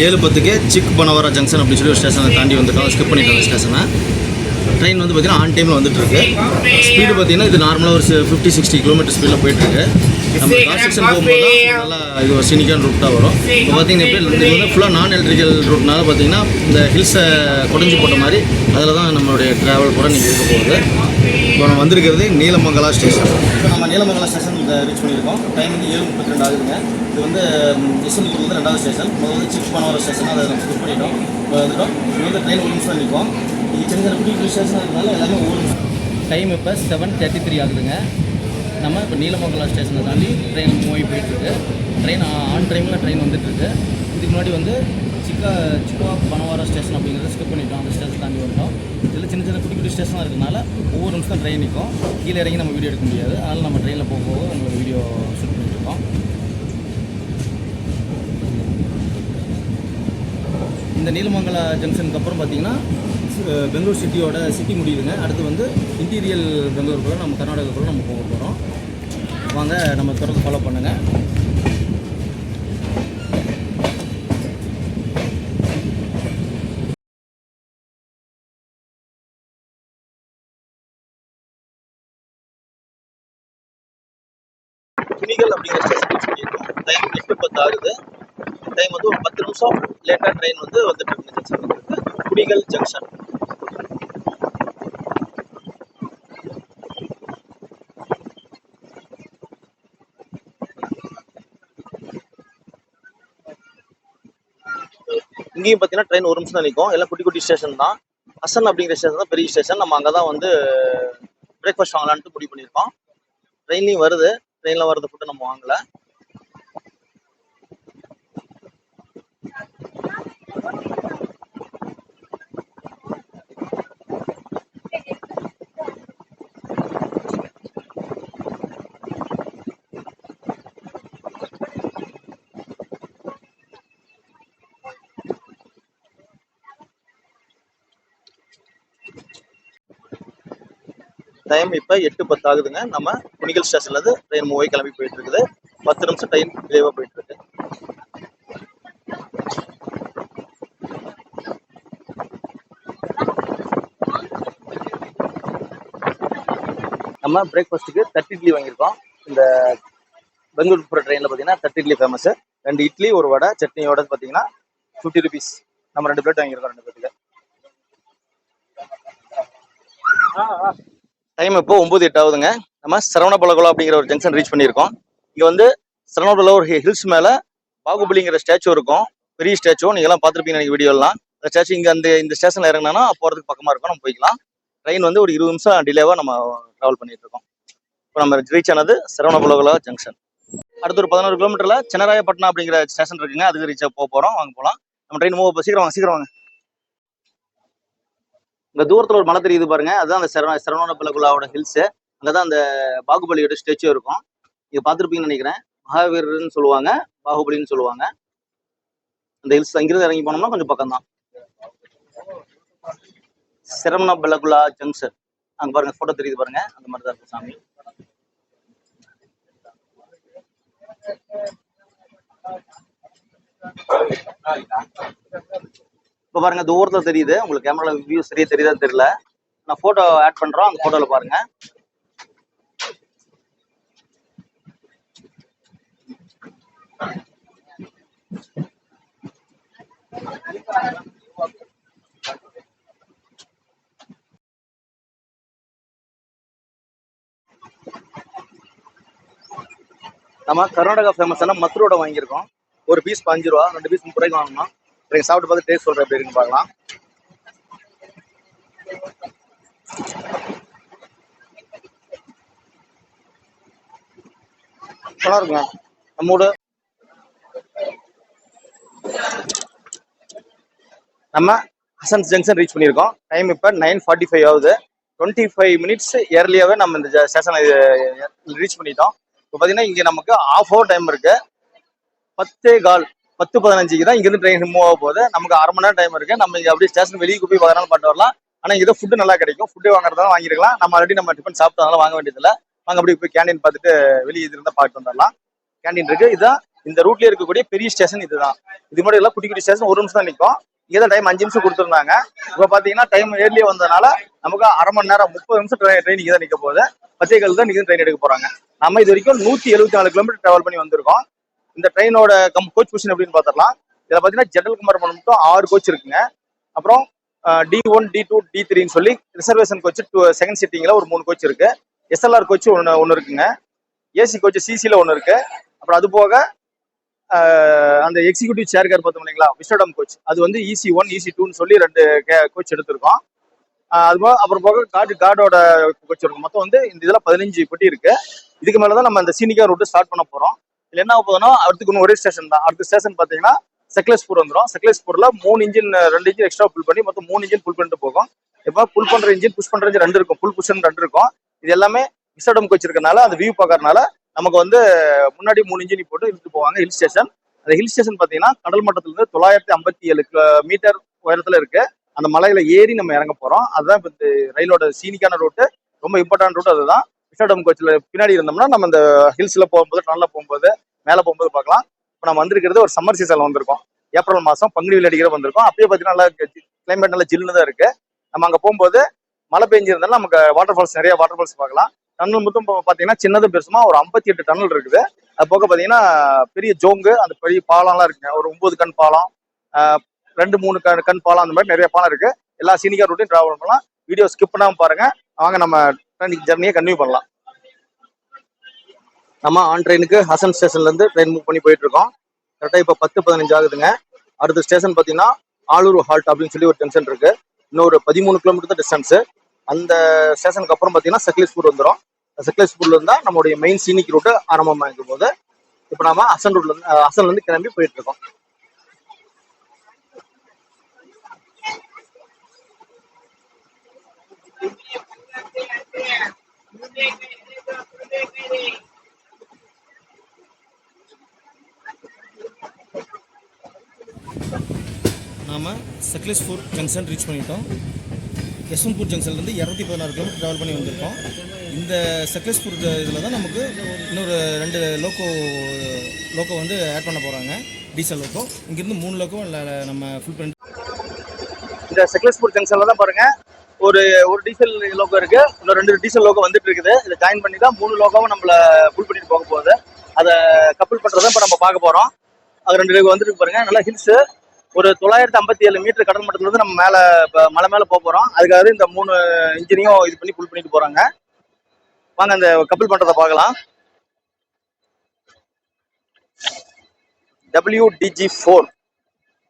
7:10க்கு சிக் பனவரா ஜங்ஷன் அப்படின்னு சொல்லி ஒரு ஸ்டேஷனை தாண்டி வந்துட்டோம். ஸ்கிப் பண்ணிட்டோம் அந்த ஸ்டேஷனை. ட்ரெயின் வந்து பார்த்திங்கன்னா ஆன் டைமில் வந்துட்டுருக்கு. ஸ்பீடு பார்த்திங்கன்னா இது நார்மலாக ஒரு 50-60 கிலோமீட்டர் ஸ்பீடில் போயிட்டுருக்கு. நம்ம கார் செக்ஷன் போகும்போது நல்லா இது ஒரு சினிக்கான ரூட் தான் வரும். இப்போ பார்த்திங்கன்னா இப்போ இது வந்து ஃபுல்லாக நான் எலக்ட்ரிக்கல் ரூட்னால பார்த்திங்கன்னா இந்த ஹில்ஸை குடஞ்சி போட்ட மாதிரி அதில் தான் நம்மளுடைய ட்ராவல் கூட நீங்கள் இருக்க போகுது. இப்போ நம்ம வந்திருக்கிறது நீலமங்கலா ஸ்டேஷன். இப்போ நம்ம நீலமங்கலா ஸ்டேஷன் ரீச் பண்ணியிருக்கோம். டைம் வந்து 7:32 ஆகுதுங்க. இது வந்து யஷ்வந்த்பூர்லேருந்து 2வது ஸ்டேஷன். முதல்ல வந்து சிக் பனவரா ஸ்டேஷன் அதை நம்ம ஸ்கிப் பண்ணிட்டோம். இப்போ வந்துட்டோம். இது வந்து ட்ரெயின் 1 நிமிஷம் நிற்கும். இது சின்ன சின்ன குட்டி ஸ்டேஷன் இருக்கிறதுனால எல்லாமே 1 நிமிஷம். டைம் இப்போ 7:33 ஆகுதுங்க. நம்ம இப்போ நீலமங்கலம் ஸ்டேஷனை தாண்டி ட்ரெயின் மூவ் போயிட்டுருக்கு. ட்ரெயின் ஆன் டைமில் ட்ரெயின் வந்துட்டுருக்கு. இதுக்கு முன்னாடி வந்து சிக்கா பனவாரா ஸ்டேஷன் அப்படிங்கிறத ஸ்கிப் பண்ணிட்டோம். அந்த ஸ்டேஷன் தாண்டி வந்துட்டோம். இதில் சின்ன சின்ன குட்டி குட்டி ஸ்டேஷனாக இருக்கிறதுனால ஒவ்வொரு நிமிஷம் தான் ட்ரெயின் நிற்கும். கீழே இறங்கி நம்ம வீடியோ எடுக்க முடியாது. அதனால் நம்ம ட்ரெயினில் போகும்போது உங்களுக்கு வீடியோ ஷூட் பண்ணிட்டுருக்கோம். இந்த நீலமங்கலா ஜங்ஷனுக்கு அப்புறம் பார்த்திங்கன்னா பெங்களூர் சிட்டியோட சிட்டி முடியுதுங்க. அடுத்து வந்து இன்டீரியல் பெங்களூருக்குள்ள நம்ம கர்நாடகாக்குள்ள நம்ம போக போகிறோம். வாங்க நம்ம தொடர்ந்து ஃபாலோ பண்ணுங்கள். குணிகள் அப்படிங்கிற ஸ்டேஷன் சொல்லியிருக்கோம். டைம் 8:10 ஆகுது. டைம் வந்து ஒரு 10 நிமிஷம் லேட்டாக ட்ரெயின் வந்து வந்துட்டு இருக்கு. குணிகள் ஜங்ஷன். இங்கேயும் பார்த்தீங்கன்னா ட்ரெயின் 1 நிமிஷம் தான் நிற்கும். எல்லாம் குட்டி குட்டி ஸ்டேஷன் தான். அசன் அப்படிங்கிற ஸ்டேஷன் தான் பெரிய ஸ்டேஷன். நம்ம அங்கே தான் வந்து பிரேக்ஃபாஸ்ட் வாங்கலான்ட்டு முடிவு பண்ணியிருக்கோம். ட்ரெயின்லையும் வருது. ட்ரெயினில் வரது ஃபுட்டு நம்ம வாங்கலை. டைம் இப்போ 8:10 ஆகுதுங்க. நம்ம குணிகள் ஸ்டேஷன்லேருந்து ட்ரெயின் மூவை கிளம்பி போயிட்டு இருக்குது. 10 நிமிஷம் ட்ரெயின் டிலேவாக போயிட்டு இருக்கு. நம்ம பிரேக்ஃபாஸ்ட்டுக்கு 30 இட்லி வாங்கியிருக்கோம். இந்த பெங்களூர் போகிற ட்ரெயினில் பார்த்தீங்கன்னா 30 இட்லி ஃபேமஸ். 2 இட்லி, ஒரு வடை, சட்னியோட பார்த்தீங்கன்னா 50 rupees. நம்ம 2 பிளேட் வாங்கியிருக்கோம் 2 பேருக்கு. டைம் இப்போ 9:08 ஆகுதுங்க. நம்ம சரவணபலகுலா அப்படிங்கிற ஒரு ஜங்ஷன் ரீச் பண்ணியிருக்கோம். இங்கே வந்து சரவணபலகுலா ஒரு ஹில்ஸ் மேலே பாகுபலிங்கிற ஸ்டாச்சு இருக்கும். பெரிய ஸ்டாச்சு நீங்கள்லாம் பார்த்துருப்பீங்க எனக்கு வீடியோலாம். அந்த ஸ்டாச்சு இங்கே இந்த ஸ்டேஷனில் இறங்கினா போகிறதுக்கு பக்கமாக இருக்கும். நம்ம போய்க்கலாம். ட்ரெயின் வந்து ஒரு 20 நிமிஷம் டிலேவாக நம்ம ட்ராவல் பண்ணிட்டு இருக்கோம். இப்போ நம்ம ரீச் ஆனது சரவணபலகுலா ஜங்ஷன். அடுத்து ஒரு 11 கிலோமீட்டரில் சென்னராயப்பட்டினம் அப்படிங்கிற ஸ்டேஷன் இருக்குங்க. அதுக்கு ரீச் போக போகிறோம். வாங்க போகலாம். நம்ம ட்ரெயின் மூவ் சீக்கிரம் வாங்க. இந்த தூரத்துல ஒரு மலை தெரியுது பாருங்க. அதுதான் அந்த சரவணபலகுலாவோட ஹில்ஸ். அங்கதான் அந்த பாகுபலியோட ஸ்டாச்சு இருக்கும். நீங்க பார்த்துருப்பீங்கன்னு நினைக்கிறேன். மகாவீரர்னு சொல்லுவாங்க, பாகுபலின்னு சொல்லுவாங்க. அந்த ஹில்ஸ் அங்கிருந்து இறங்கி போனோம்னா கொஞ்சம் பக்கம் தான். சரவணபலகுலா ஜங்ஷன் அங்க பாருங்க, போட்டோ தெரியுது பாருங்க. அந்த மாதிரி தான் இருக்கு சாமி. இப்போ பாருங்க தூரத்துல தெரியுது. உங்களுக்கு கேமரா வியூ சரியா தெரியுதான்னு தெரியல. நான் போட்டோ ஆட் பண்றோம். அந்த போட்டோல பாருங்க. நம்ம கர்நாடகா ஃபேமஸான மத்ரோட வாங்கியிருக்கோம். ஒரு பீஸ் 5 ரூபா, 2 பீஸ் 30 ரூபாய்க்கு வாங்கணும். நீங்க சாப்பிட்டு பார்த்து டேஸ்ட் சொல்றேன் எப்படி இருக்குன்னு பார்க்கலாம். நல்லா இருக்குங்க. நம்மோட நம்ம ஹசன்ஸ் ஜங்ஷன் ரீச் பண்ணியிருக்கோம். டைம் இப்போ 9:45 ஆகுது. 25 மினிட்ஸ் ஏர்லியாவே நம்ம இந்த ஸ்டேஷனை ரீச் பண்ணிட்டோம். இப்போ பார்த்தீங்கன்னா இங்கே நமக்கு ½ hour டைம் இருக்கு. 10:15 தான் இங்கிருந்து ட்ரெயின் மூவ் ஆக போகுது. நமக்கு அரை மணி நேரம் டைம் இருக்கு. நம்ம இங்கே அப்படியே ஸ்டேஷன் வெளியே போய் பார்க்கறனால பண்ணிட்டு வரலாம். ஆனால் இங்கே ஃபுட்டு நல்லா கிடைக்கும். ஃபுட்டு வாங்குறதால வாங்கிருக்கலாம். நம்ம ஆல்ரெடி நம்ம டிஃபன் சாப்பிட்டதால வாங்க வேண்டியதில்லை. வாங்க அப்படி போய் கேண்டீன் பார்த்துட்டு வெளியே இது இருந்தால் பார்த்துட்டு வந்துடலாம். கேண்டீன் இருக்கு. இதுதான் இந்த ரூட்ல இருக்கக்கூடிய பெரிய ஸ்டேஷன். இதுதான். இது மாதிரி எல்லாம் குட்டி குட்டி ஸ்டேஷன் ஒரு நிமிஷம் தான் நிற்கும். இங்கே டைம் 5 நிமிஷம் கொடுத்துருந்தாங்க. இப்போ பார்த்தீங்கன்னா டைம் ஏர்லியே வந்ததுனால நமக்கு அரை மணி நேரம் 30 நிமிஷம் ட்ரெயின் இங்கே தான் நிற்க போகுது. 10 தான் நீங்கள் ட்ரெயின் எடுக்க போறாங்க. நம்ம இது வரைக்கும் 174 கிலோமீட்டர் டிராவல் பண்ணி வந்திருக்கோம். இந்த ட்ரெயினோட கோச் பொசிஷன் எப்படின்னு பார்த்துடலாம். இதில் பார்த்தீங்கன்னா ஜெனரல் கம்பார்ட்மெண்ட் மட்டும் 6 கோச் இருக்குங்க. அப்புறம் D1, D2, D3ன்னு சொல்லி ரிசர்வேஷன் கோச் செகண்ட் சிட்டிங்ல ஒரு 3 கோச் இருக்கு. SLR கோச் ஒன்று இருக்குங்க. ஏசி கோச் சிசில ஒன்று இருக்கு. அப்புறம் அது போக அந்த எக்ஸிக்யூட்டிவ் சேர் கார் பார்த்தோம் இல்லைங்களா, விஸ்வடம் கோச், அது வந்து EC1, EC2ன்னு சொல்லி 2 கோச் எடுத்திருக்கோம். அது போக அப்புறம் போக கார்டோட கோச் இருக்கும். மொத்தம் வந்து இந்த இதில் 15 பெட்டி இருக்கு. இதுக்கு மேலே தான் நம்ம அந்த சீனிகா ரூட் ஸ்டார்ட் பண்ண போறோம். இதில் என்ன போதுன்னா அடுத்துக்கு ஒரே ஸ்டேஷன் தான். அடுத்த ஸ்டேஷன் பார்த்தீங்கன்னா சக்லேஷ்பூர் வந்துடும். சக்லேஷ்பூர்ல 2 இன்ஜின் எக்ஸ்ட்ரா புல் பண்ணி மொத்தம் 3 இன்ஜின் புல் பண்ணிட்டு போகும். இப்போ புல் பண்ற இன்ஜின் புஷ் பண்ற இன்ஜின் 2 இருக்கும். புல் புஷ் 2 இருக்கும். இது எல்லாமே விஸ்வடம் கோச் இருக்கனால அந்த வியூ பார்க்கறதுனால நமக்கு வந்து முன்னாடி 3 இன்ஜின் போட்டு இழுத்து போவாங்க ஹில் ஸ்டேஷன். அந்த ஹில் ஸ்டேஷன் பார்த்தீங்கன்னா கடல் மட்டத்துல இருந்து 957 மீட்டர் உயரத்துல இருக்கு. அந்த மலையில ஏறி நம்ம இறங்க போறோம். அதுதான் இப்போ இந்த ரயிலோட சீனிக்கான ரூட்டு. ரொம்ப இம்பார்ட்டன்ட் ரூட் அதுதான். விஸ்வடம் கோச்ல பின்னாடி இருந்தோம்னா நம்ம அந்த ஹில்ஸ்ல போகும்போது, டனல்ல போகும்போது, மேலே போகும்போது பார்க்கலாம். இப்போ நம்ம வந்திருக்கிறது ஒரு சம்மர் சீசன்ல வந்திருக்கோம். ஏப்ரல் மாசம் பங்குனி வெயில் அடிக்கிற வந்திருக்கோம். அப்பயே பார்த்தீங்கன்னா நல்லா கிளைமேட் நல்லா ஜில்லுன்னு தான் இருக்கு. நம்ம அங்கே போகும்போது மழை பெஞ்சிருந்தாலும் நமக்கு வாட்டர் ஃபால்ஸ், நிறைய வாட்டர் ஃபால்ஸ் பார்க்கலாம். டனல் மொத்தம் பார்த்தீங்கன்னா சின்னதும் பெருசுமா ஒரு 58 டனல் இருக்குது. அது போக பார்த்தீங்கன்னா பெரிய ஜோங்கு, அந்த பெரிய பாலம்லாம் இருக்குங்க. ஒரு 9 கண் பாலம், 2-3 கண் பாலம், அந்த மாதிரி நிறைய பாலம் இருக்கு. எல்லா சீனிகா ரூட்டையும் டிராவல் பண்ணலாம். வீடியோ ஸ்கிப் பண்ணாமல் பாருங்க. வாங்க நம்ம ஜர்னியை கன்டினியூ பண்ணலாம். நம்ம ஆன் ட்ரெயினுக்கு ஹசன் ஸ்டேஷன்ல இருந்து ட்ரெயின் மூவ் பண்ணி போயிட்டு இருக்கோம். கரெக்டாக இப்போ 10-15 ஆகுதுங்க. அடுத்த ஸ்டேஷன் பார்த்தீங்கன்னா ஆலூர் ஹால்ட் அப்படின்னு சொல்லி ஒரு ஜங்ஷன் இருக்கு. இன்னொரு 13 கிலோமீட்டர் தான் டிஸ்டன்ஸ். அந்த ஸ்டேஷனுக்கு அப்புறம் பார்த்தீங்கன்னா சக்லேஷ்பூர் வந்துடும். சக்லேஷ்பூர்ல இருந்தா நம்மளுடைய மெயின் சீனிக் ரூட்டு ஆரம்பமாக இருக்கும் போது இப்போ நாம ஹசன்ல இருந்து கிளம்பி போயிட்டு இருக்கோம். நாம் சக்லேஷ்பூர் ஜங்ஷன் ரீச் பண்ணிட்டோம். யஸ்வந்த்பூர் ஜங்ஷன்லேருந்து 216 கிலோமீட்டர் ட்ராவல் பண்ணி வந்திருக்கோம். இந்த சக்லேஷ்பூர் இதில் தான் நமக்கு இன்னொரு 2 லோக்கோ வந்து ஆட் பண்ண போகிறாங்க, டீசல் லோக்கோ. இங்கேருந்து 3 லோக்கோ நம்ம ஃபுல் பண்ணி இந்த சக்லேஷ்பூர் ஜங்ஷனில் தான் பாருங்கள் ஒரு டீசல் லோக்கோ இருக்குது. இன்னும் 2 டீசல் லோக்கோ வந்துட்டு இருக்குது. இதை ஜாயின் பண்ணி தான் 3 லோக்கோவும் நம்மளை ஃபுல் பண்ணிட்டு போக போகுது. அதை கப்பல் பண்ணுறதை இப்போ நம்ம பார்க்க போகிறோம். அது 2 லோக்கோ வந்துட்டு பாருங்கள். நல்லா ஹில்ஸு. ஒரு 957 மீட்டர் கடல் மட்டத்துல இருந்து நம்ம மேலே மலை மேலே போக போகிறோம். அதுக்காக இந்த 3 இன்ஜினையும் இது பண்ணி ஃபுல் பண்ணிட்டு போகிறாங்க. வாங்க அந்த கப்பல் பண்ணுறதை பார்க்கலாம். WDG4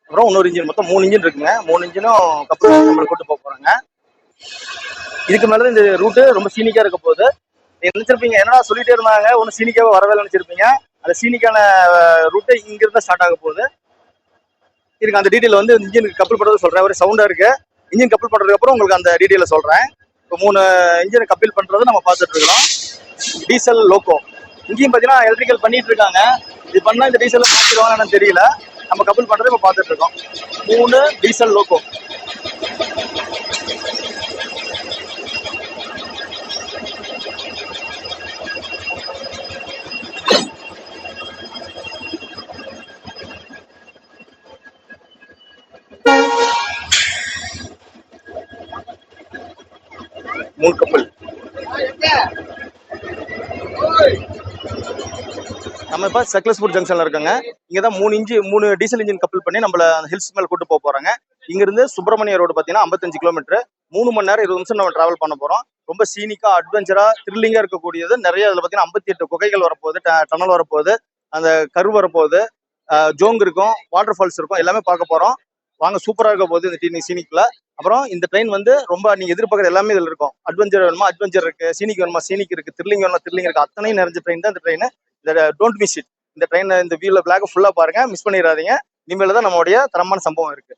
அப்புறம் இன்னொரு இன்ஜின், மொத்தம் 3 இன்ஜின் இருக்குங்க. 3 இன்ஜினும் கப்பல் நம்மளை கூட்டு போக போகிறாங்க. இதுக்கு மேலே இந்த ரூட்டு ரொம்ப சீனிக்காக இருக்க போகுது. நீங்கள் நினச்சிருப்பீங்க என்னடா சொல்லிட்டே இருந்தாங்க ஒன்றும் சீனிக்காக வரவே நினச்சிருப்பீங்க. அந்த சீனிக்கான ரூட்டு இங்கிருந்து ஸ்டார்ட் ஆக போகுது. இருக்கு அந்த டீட்டெயில் வந்து இன்ஜின் கப்பல் பண்ணுறது சொல்கிறேன். ஒரு சவுண்டாக இருக்கு. இன்ஜின் கப்பல் பண்ணுறதுக்கு அப்புறம் உங்களுக்கு அந்த டீட்டெயிலை சொல்கிறேன். இப்போ 3 இன்ஜின் கப்பல் பண்ணுறது நம்ம பார்த்துட்டு இருக்கிறோம். டீசல் லோக்கோ இங்கேயும் பார்த்தீங்கன்னா எலக்ட்ரிக்கல் பண்ணிட்டு இருக்காங்க. இது பண்ணால் இந்த டீசலை மாற்றிடுவாங்கன்னு தெரியல. நம்ம கப்பல் பண்ணுறது இப்போ பார்த்துட்டு இருக்கோம். 3 டீசல் லோக்கோ. கப்பல் நம்ம இப்ப சக்லேஷ்பூர் ஜங்ஷன்ல இருக்கோங்க. இங்கதான் 3 டீசல் இன்ஜின் கப்பல் பண்ணி நம்மள ஹில்ஸ் மேல கூட்டு போக போறாங்க. இங்க இருந்து சுப்பிரமணிய ரோடு பாத்தீங்கன்னா 55 கிலோமீட்டர், 3 மணி நேரம் 20 நிமிஷம் நம்ம டிராவல் பண்ண போறோம். ரொம்ப சீனிக்கா, அட்வென்ச்சரா, த்ரில்லிங்கா இருக்கக்கூடியது. நிறைய இதுல பாத்தீங்கன்னா 58 குகைகள் வரப்போகுது, டனல் வரப்போகுது, அந்த கரு வரப்போகுது, ஜோங் இருக்கும், வாட்டர் ஃபால்ஸ் இருக்கும், எல்லாமே பார்க்க போறோம். வாங்க, சூப்பரா இருக்க போகுது இந்த சீனிக்ல. அப்புறம் இந்த ட்ரெயின் வந்து ரொம்ப நீங்க எதிர்பார்க்குற எல்லாமே இதுல இருக்கும். அட்வென்ச்சர் வேணுமா அட்வென்ச்சர் இருக்கு, சீனிக் வேணுமா சீனிக் இருக்கு, த்ரில்லிங் வேணுமா த்ரில்லிங் இருக்கு. அத்தனையும் நிறைஞ்ச ட்ரெயின் தான் இந்த ட்ரெயின். இந்த டோன்ட் மிஸ் இட். இந்த ட்ரெயின் இந்த வியூல பிளாக் ஃபுல்லா பாருங்க, மிஸ் பண்ணிடாதீங்க. இனிமேல தான் நம்மளுடைய தரமான சம்பவம் இருக்கு.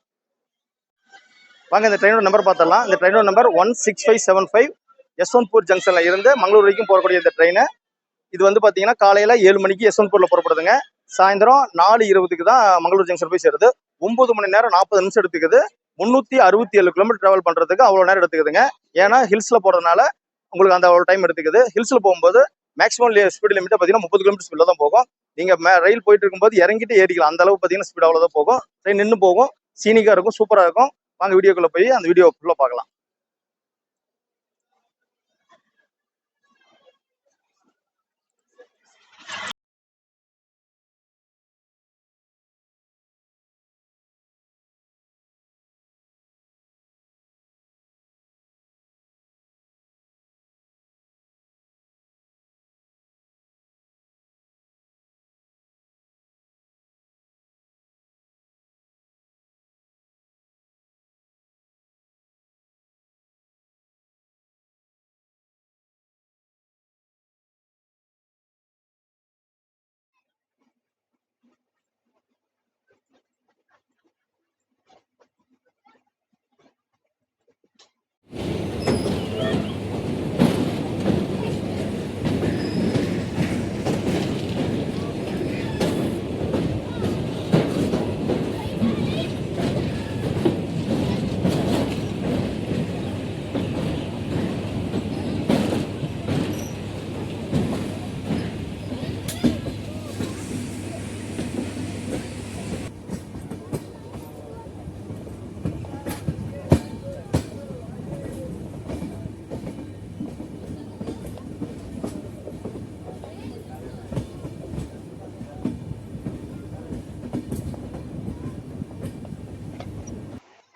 வாங்க இந்த ட்ரெயினோட நம்பர் பார்த்தலாம். இந்த ட்ரெயினோட நம்பர் 16575. யஸ்வந்த்பூர் ஜங்ஷன்ல இருந்து மங்களூர் வரைக்கும் போகக்கூடிய இந்த ட்ரெயின். இது வந்து பாத்தீங்கன்னா காலையில 7 மணிக்கு யஸ்வந்த்பூர்ல புறப்படுதுங்க. சாயந்தரம் 4:20 தான் மங்களூர் ஜங்ஷன் போய் சேருது. 9 மணி நேரம் 40 நிமிஷம் எடுத்துக்குது. 367 கிலோமீட்டர் டிராவல் பண்றதுக்கு அவ்வளவு நேரம் எடுத்துக்குதுங்க. ஏன்னா ஹில்ஸ்ல போறதுனால உங்களுக்கு அந்த ஒரு டைம் எடுத்துக்குது. ஹில்ஸ்ல போகும்போது மேக்ஸிமம் ஸ்பீட் லிமிட் பாத்தீங்கன்னா 30 கிலோமீட்டர் ஸ்பீட்ல தான் போகும். நீங்க ரயில் போயிட்டு இருக்கும்போது இறங்கிட்டு ஏறிக்கலாம். அந்த அளவுக்கு பாத்தீங்கன்னா ஸ்பீட் அவ்வளவுதான் போகும். ட்ரெயின் நின்று போகும். சீனிக்கா இருக்கும், சூப்பரா இருக்கும். வாங்க வீடியோக்குள்ள போய் அந்த வீடியோ ஃபுல்லா பார்க்கலாம்.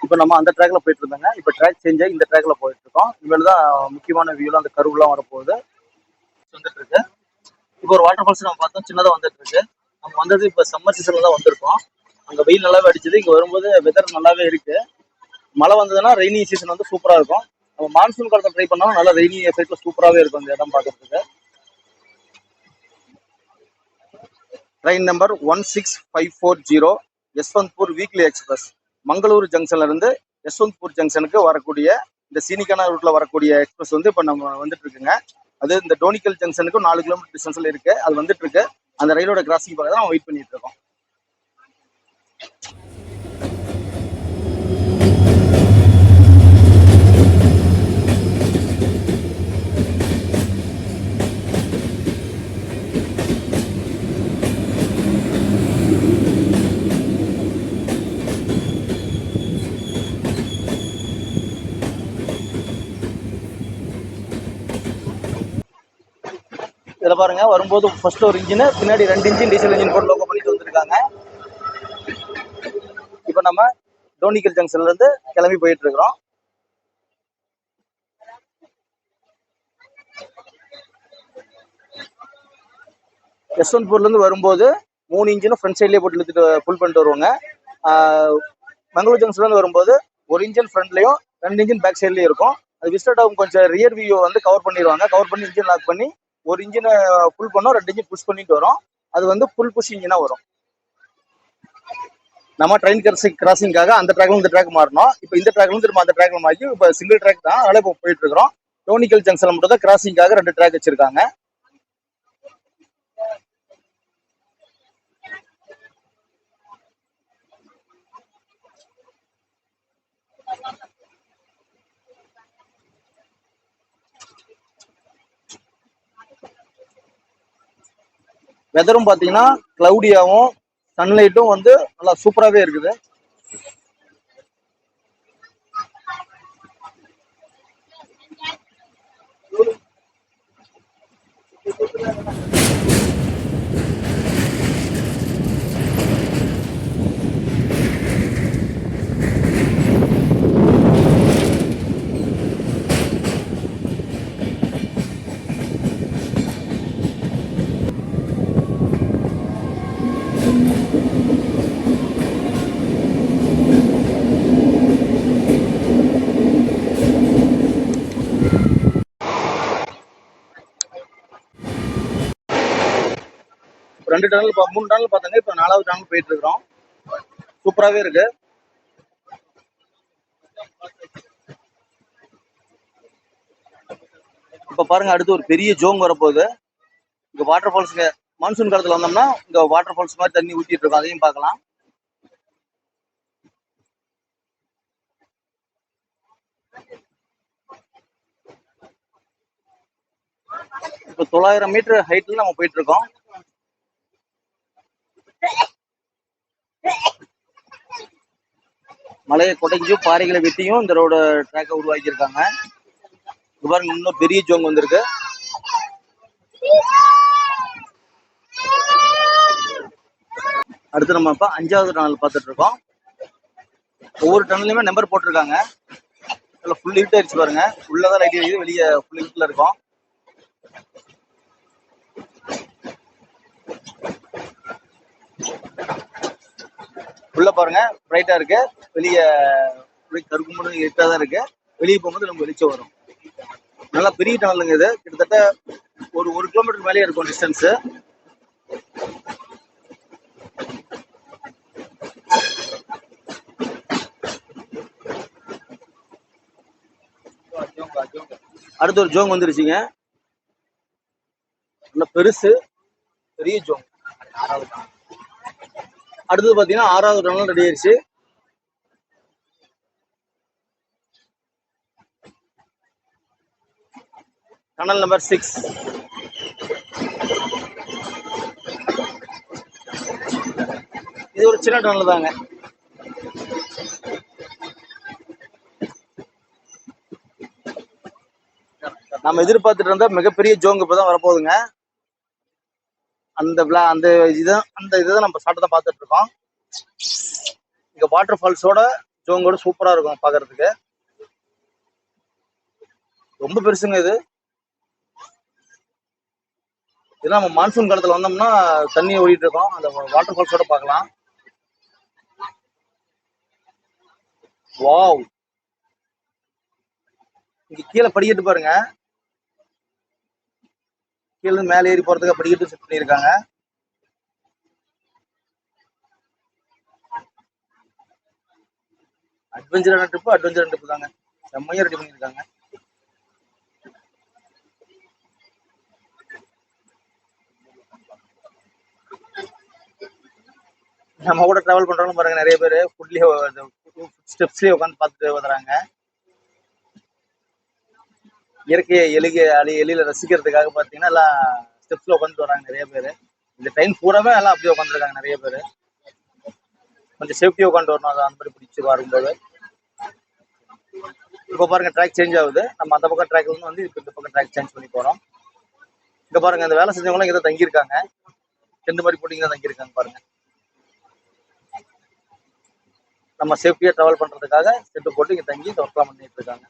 இப்போ நம்ம அந்த ட்ராக்ல போயிட்டு இருந்தாங்க. இப்போ ட்ராக் சேஞ்ச் ஆகி இந்த ட்ராக்ல போயிட்டு இருக்கோம். இனிமேல் தான் முக்கியமான வியூலாம் அந்த கருவுலாம் வரப்போகுது. வந்துட்டு இருக்கு. இப்போ ஒரு வாட்டர் ஃபால்ஸ் நம்ம பார்த்தோம், சின்னதாக வந்துட்டு இருக்கு. நம்ம வந்தது இப்போ சம்மர் சீசன்ல தான் வந்திருக்கோம். அங்கே வெயில் நல்லாவே அடிச்சது. இங்கே வரும்போது வெதர் நல்லாவே இருக்கு. மழை வந்ததுன்னா ரெய்னி சீசன் வந்து சூப்பரா இருக்கும். நம்ம மான்சூன் காலத்தை ட்ரை பண்ணாலும் நல்லா ரெய்னி எஃபெக்ட்ல சூப்பராகவே இருக்கும் அந்த இடம் பார்க்கறதுக்கு. Train number 16540 Yesvantpur weekly express. Mangalore ஜங்ஷன்ல இருந்து யஸ்வந்த்பூர் ஜங்ஷனுக்கு வரக்கூடிய இந்த சீனிக்கான ரூட்ல வரக்கூடிய எக்ஸ்பிரஸ் வந்து இப்போ நம்ம வந்துட்டு இருக்குங்க. அது இந்த டோனிக்கல் ஜங்ஷனுக்கு 4 கிலோமீட்டர் டிஸ்டன்ஸ்ல இருக்கு. அது வந்துட்டு இருக்கு. அந்த ரயிலோட கிராசிங் பார்க்க தான் நம்ம வெயிட் பண்ணிட்டு இருக்கோம். இதுல பாருங்க, வரும்போது ஃபர்ஸ்ட் ஒரு இன்ஜின், பின்னாடி 2 இன்ஜின் டீசல் இன்ஜின் போட்டு லோகோ பண்ணிட்டு வந்திருக்காங்க. இப்போ நம்ம டோனிக்கல் ஜங்ஷன்ல இருந்து கிளம்பி போயிட்டு இருக்கிறோம். யஸ்வந்த்பூர்ல இருந்து வரும்போது 3 இன்ஜினும் ஃப்ரண்ட் சைட்லயே போட்டு இழுத்துட்டு புல் பண்ணிட்டு வருவாங்க. மங்களூர் ஜங்ஷன்ல இருந்து வரும்போது ஒரு இன்ஜின் ஃப்ரண்ட்லயும் 2 இன்ஜின் பேக் சைட்லயும் இருக்கும். அது விசிட் ஆகும் கொஞ்சம் ரியர் வியூ வந்து கவர் பண்ணிடுவாங்க. கவர் பண்ணி இன்ஜின் லாக் பண்ணி ஒரு இன்ஜினை புல் பண்ணோம், 2 இன்ஜின் புஷ் பண்ணிட்டு வரும். அது வந்து புல் புஷ் இன்ஜினா வரும். நம்ம ட்ரெயின் கிராசிங்காக அந்த ட்ராக்ல இந்த ட்ராக் மாறணும். இப்போ இந்த ட்ராக்ல இருந்து திரும்ப அந்த ட்ராக்ல மாறி இப்போ சிங்கிள் ட்ராக் தான். அதனால இப்போ போயிட்டு இருக்கிறோம். டோனிக்கல் ஜங்ஷன்ல மட்டும் தான் கிராசிங்காக 2 ட்ராக் வச்சிருக்காங்க. வெதரும் பாத்தீங்கன்னா கிளவுடியாவும் சன்லைட்டும் வந்து நல்லா சூப்பராகவே இருக்குது. ரெண்டு டனல் 3 டனல் பார்த்தாங்க. இப்போ 4வது டனல் போயிட்டு இருக்கிறோம். சூப்பராகவே இருக்கு. இப்போ பாருங்க, அடுத்து ஒரு பெரிய ஜோங் வரப்போகுது. இங்க வாட்டர் ஃபால்ஸ்ங்க மான்சூன் காலத்துல வந்தோம்னா இங்க வாட்டர் ஃபால்ஸ் மாதிரி தண்ணி ஊத்திட்டு இருக்கும். அதையும் பார்க்கலாம். இப்போ 900 மீட்டர் ஹைட்ல நம்ம போயிட்டு இருக்கோம். மலையை கொடைஞ்சும் பாறைகளை வெட்டியும் இந்த ரோடு ட்ராக்கை உருவாக்கியிருக்காங்க. இது பாருங்க, இன்னும் பெரிய ஜோங் வந்திருக்கு. அடுத்து நம்ம இப்ப 5வது டனல் பார்த்துட்டு இருக்கோம். ஒவ்வொரு டனல்லையுமே நம்பர் போட்டிருக்காங்க. இதுல ஃபுல் இருட் ஆயிடுச்சு பாருங்க. உள்ளதான் லைட் எரியுது, வெளியே ஃபுல் இருட்ல இருக்கும். உள்ள பாருங்க பிரைட்டா இருக்கு, வெளியே கருப்பு இருட்டா தான் இருக்கு. வெளியே போகும்போது நம்ம வெளிச்சம் வரும். நல்லா பெரிய டனலுங்க இது. கிட்டத்தட்ட ஒரு 1 கிலோமீட்டர் மேலே இருக்கும் டிஸ்டன்ஸ். அடுத்து ஒரு ஜோங் வந்துருச்சுங்க. நல்ல பெருசு, பெரிய ஜோங். அடுத்தது பாத்தீங்கன்னா 6வது டனல் ரெடி ஆயிடுச்சு. Tunnel number 6. இது ஒரு சின்ன டனல் தாங்க. நம்ம எதிர்பார்த்துட்டு இருந்த மிகப்பெரிய ஜோங் இப்பதான் வரப்போகுதுங்க. அந்த இதை நம்ம சாப்பிட்டு பார்த்துட்டு இருக்கோம். இங்க வாட்டர் ஃபால்ஸோட ஜோங்கோட சூப்பரா இருக்கும் பாக்குறதுக்கு. ரொம்ப பெருசுங்க இது. இதெல்லாம் நம்ம மான்சூன் காலத்துல வந்தோம்னா தண்ணி ஓடிட்டு இருக்கோம். அந்த வாட்டர் ஃபால்ஸோட பார்க்கலாம். வாவ், இங்க கீழே படிக்கட்டு பாருங்க. கீழே மேலே ஏறி போறதுக்கு படிக்கட்டு செட் பண்ணியிருக்காங்க. அட்வென்ச்சரான ட்ரிப் தாங்க. செம்மையா ரெடி பண்ணியிருக்காங்க. நம்ம கூட டிராவல் பண்றவங்க பாருங்க, நிறைய பேர் ஸ்டெப்ஸ்லயே உட்காந்து பார்த்துட்டு வந்துறாங்க. இயற்கையை எளியில ரசிக்கிறதுக்காக பாத்தீங்கன்னா எல்லாம் ஸ்டெப்ஸ்ல உட்காந்துட்டு வராங்க நிறைய பேர். இந்த டைம் பூராவே எல்லாம் அப்படியே உட்காந்துருக்காங்க நிறைய பேர். கொஞ்சம் சேஃப்டியா உட்காந்து வரணும், அதை அந்த மாதிரி பிடிச்சி வரும்போது. இப்போ பாருங்க ட்ராக் சேஞ்ச் ஆகுது. நம்ம அந்த பக்கம் ட்ராக்ல இருந்து வந்து இந்த பக்கம் ட்ராக் சேஞ்ச் பண்ணி போறோம். இங்க பாருங்க, இந்த வேலை செஞ்சவங்க இங்க தங்கியிருக்காங்க. டென்ட் மாதிரி போட்டு இங்க தங்கியிருக்காங்க பாருங்க. நம்ம சேஃப்டியா டிராவல் பண்றதுக்காக டென்ட் போட்டு இங்க தங்கி ஒர்க் பண்ணிட்டு இருக்காங்க.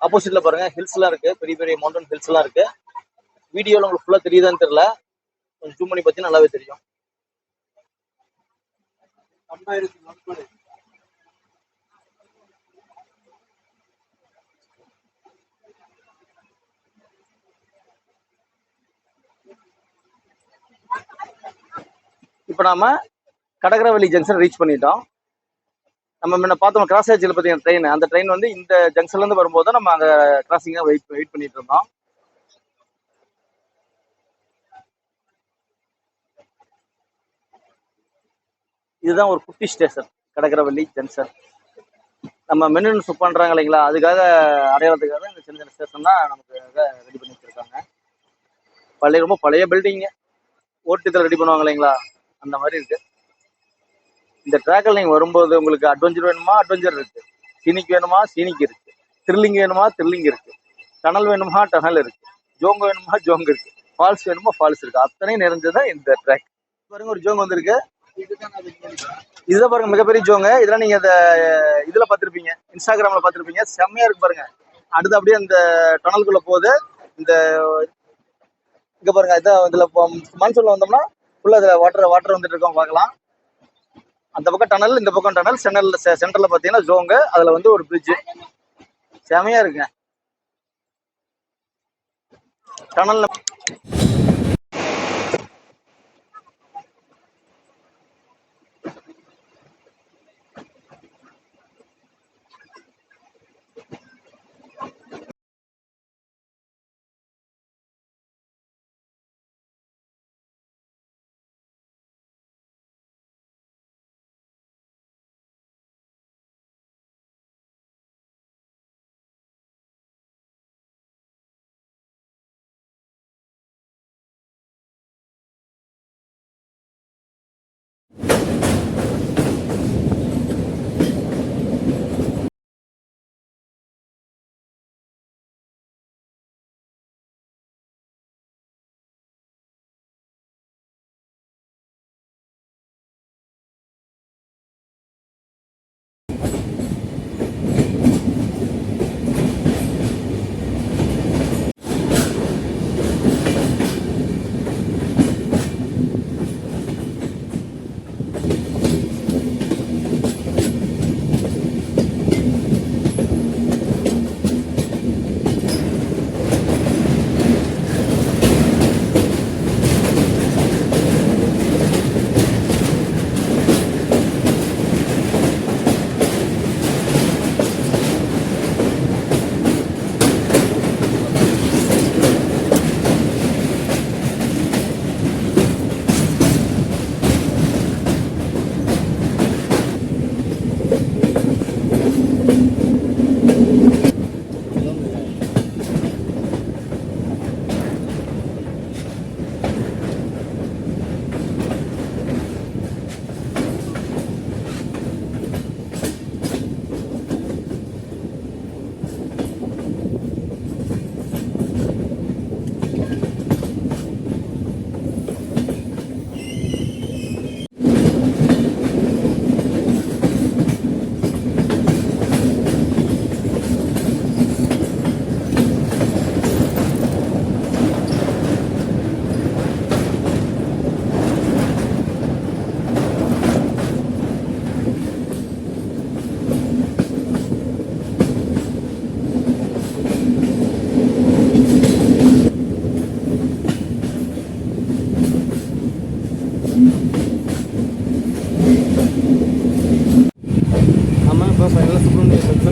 ஆப்போசிட்ல பாருங்க ஹில்ஸ் எல்லாம் இருக்கு, பெரிய பெரிய மவுண்டன் ஹில்ஸ் எல்லாம் இருக்கு. வீடியோல உங்களுக்கு ஃபுல்லா தெரியுதான்னு தெரியல, கொஞ்சம் ஜூம் பண்ணி பார்த்தீங்கன்னா நல்லாவே தெரியும். இப்ப நாம கடகரவள்ளி ஜங்ஷன் ரீச் பண்ணிட்டோம். நம்ம முன்ன பார்த்தோம் கிராஸ் ஆச்சுல பார்த்தீங்கன்னா ட்ரெயின், அந்த ட்ரெயின் வந்து இந்த ஜங்ஷன்ல இருந்து வரும்போது நம்ம அந்த கிராசிங்கா வெயிட் பண்ணிட்டு இருந்தோம். இதுதான் ஒரு குட்டி ஸ்டேஷன், கடகரவள்ளி ஜங்ஷன். நம்ம மெனு சுப் பண்றாங்க இல்லைங்களா, அதுக்காக அடையாளத்துக்காக இந்த சின்ன சின்ன ஸ்டேஷன் தான் நமக்கு ரெடி பண்ணி வச்சிருக்காங்க. ரொம்ப பழைய பில்டிங், ஓட்டு ரெடி பண்ணுவாங்க இல்லைங்களா, அந்த மாதிரி இருக்கு. இந்த ட்ராக்ல நீங்க வரும்போது உங்களுக்கு அட்வென்ச்சர் வேணுமா அட்வென்ச்சர் இருக்கு, சீனிக் வேணுமா சீனிக் இருக்கு, த்ரில்லிங் வேணுமா த்ரில்லிங் இருக்கு, டனல் வேணுமா டனல் இருக்கு, ஜோங் வேணுமா ஜோங் இருக்கு, ஃபால்ஸ் வேணுமா ஃபால்ஸ் இருக்கு. அத்தனையும் நிறைஞ்சதான் இந்த ட்ராக். பாருங்க ஒரு ஜோங் வந்திருக்கு. இதுதான் பாருங்க மிகப்பெரிய ஜோங்க. இதெல்லாம் நீங்க இதுல பாத்திருப்பீங்க, இன்ஸ்டாகிராம்ல பாத்திருப்பீங்க. செம்மையா இருக்கு பாருங்க. அடுத்து அப்படியே அந்த டனலுக்குள்ள போகுது. இந்த இங்க பாருங்க, இதான் இதுல மான்சூன்ல வந்தோம்னா ஃபுல்லா இதுல வாட்டர் வந்துட்டு இருக்கோம் பார்க்கலாம். அந்த பக்கம் டனல், இந்த பக்கம் டனல். சென்டர்ல பாத்தீங்கன்னா ஜோங்க, அதுல வந்து ஒரு பிரிட்ஜ். செமையா இருக்குங்க டனல்ல.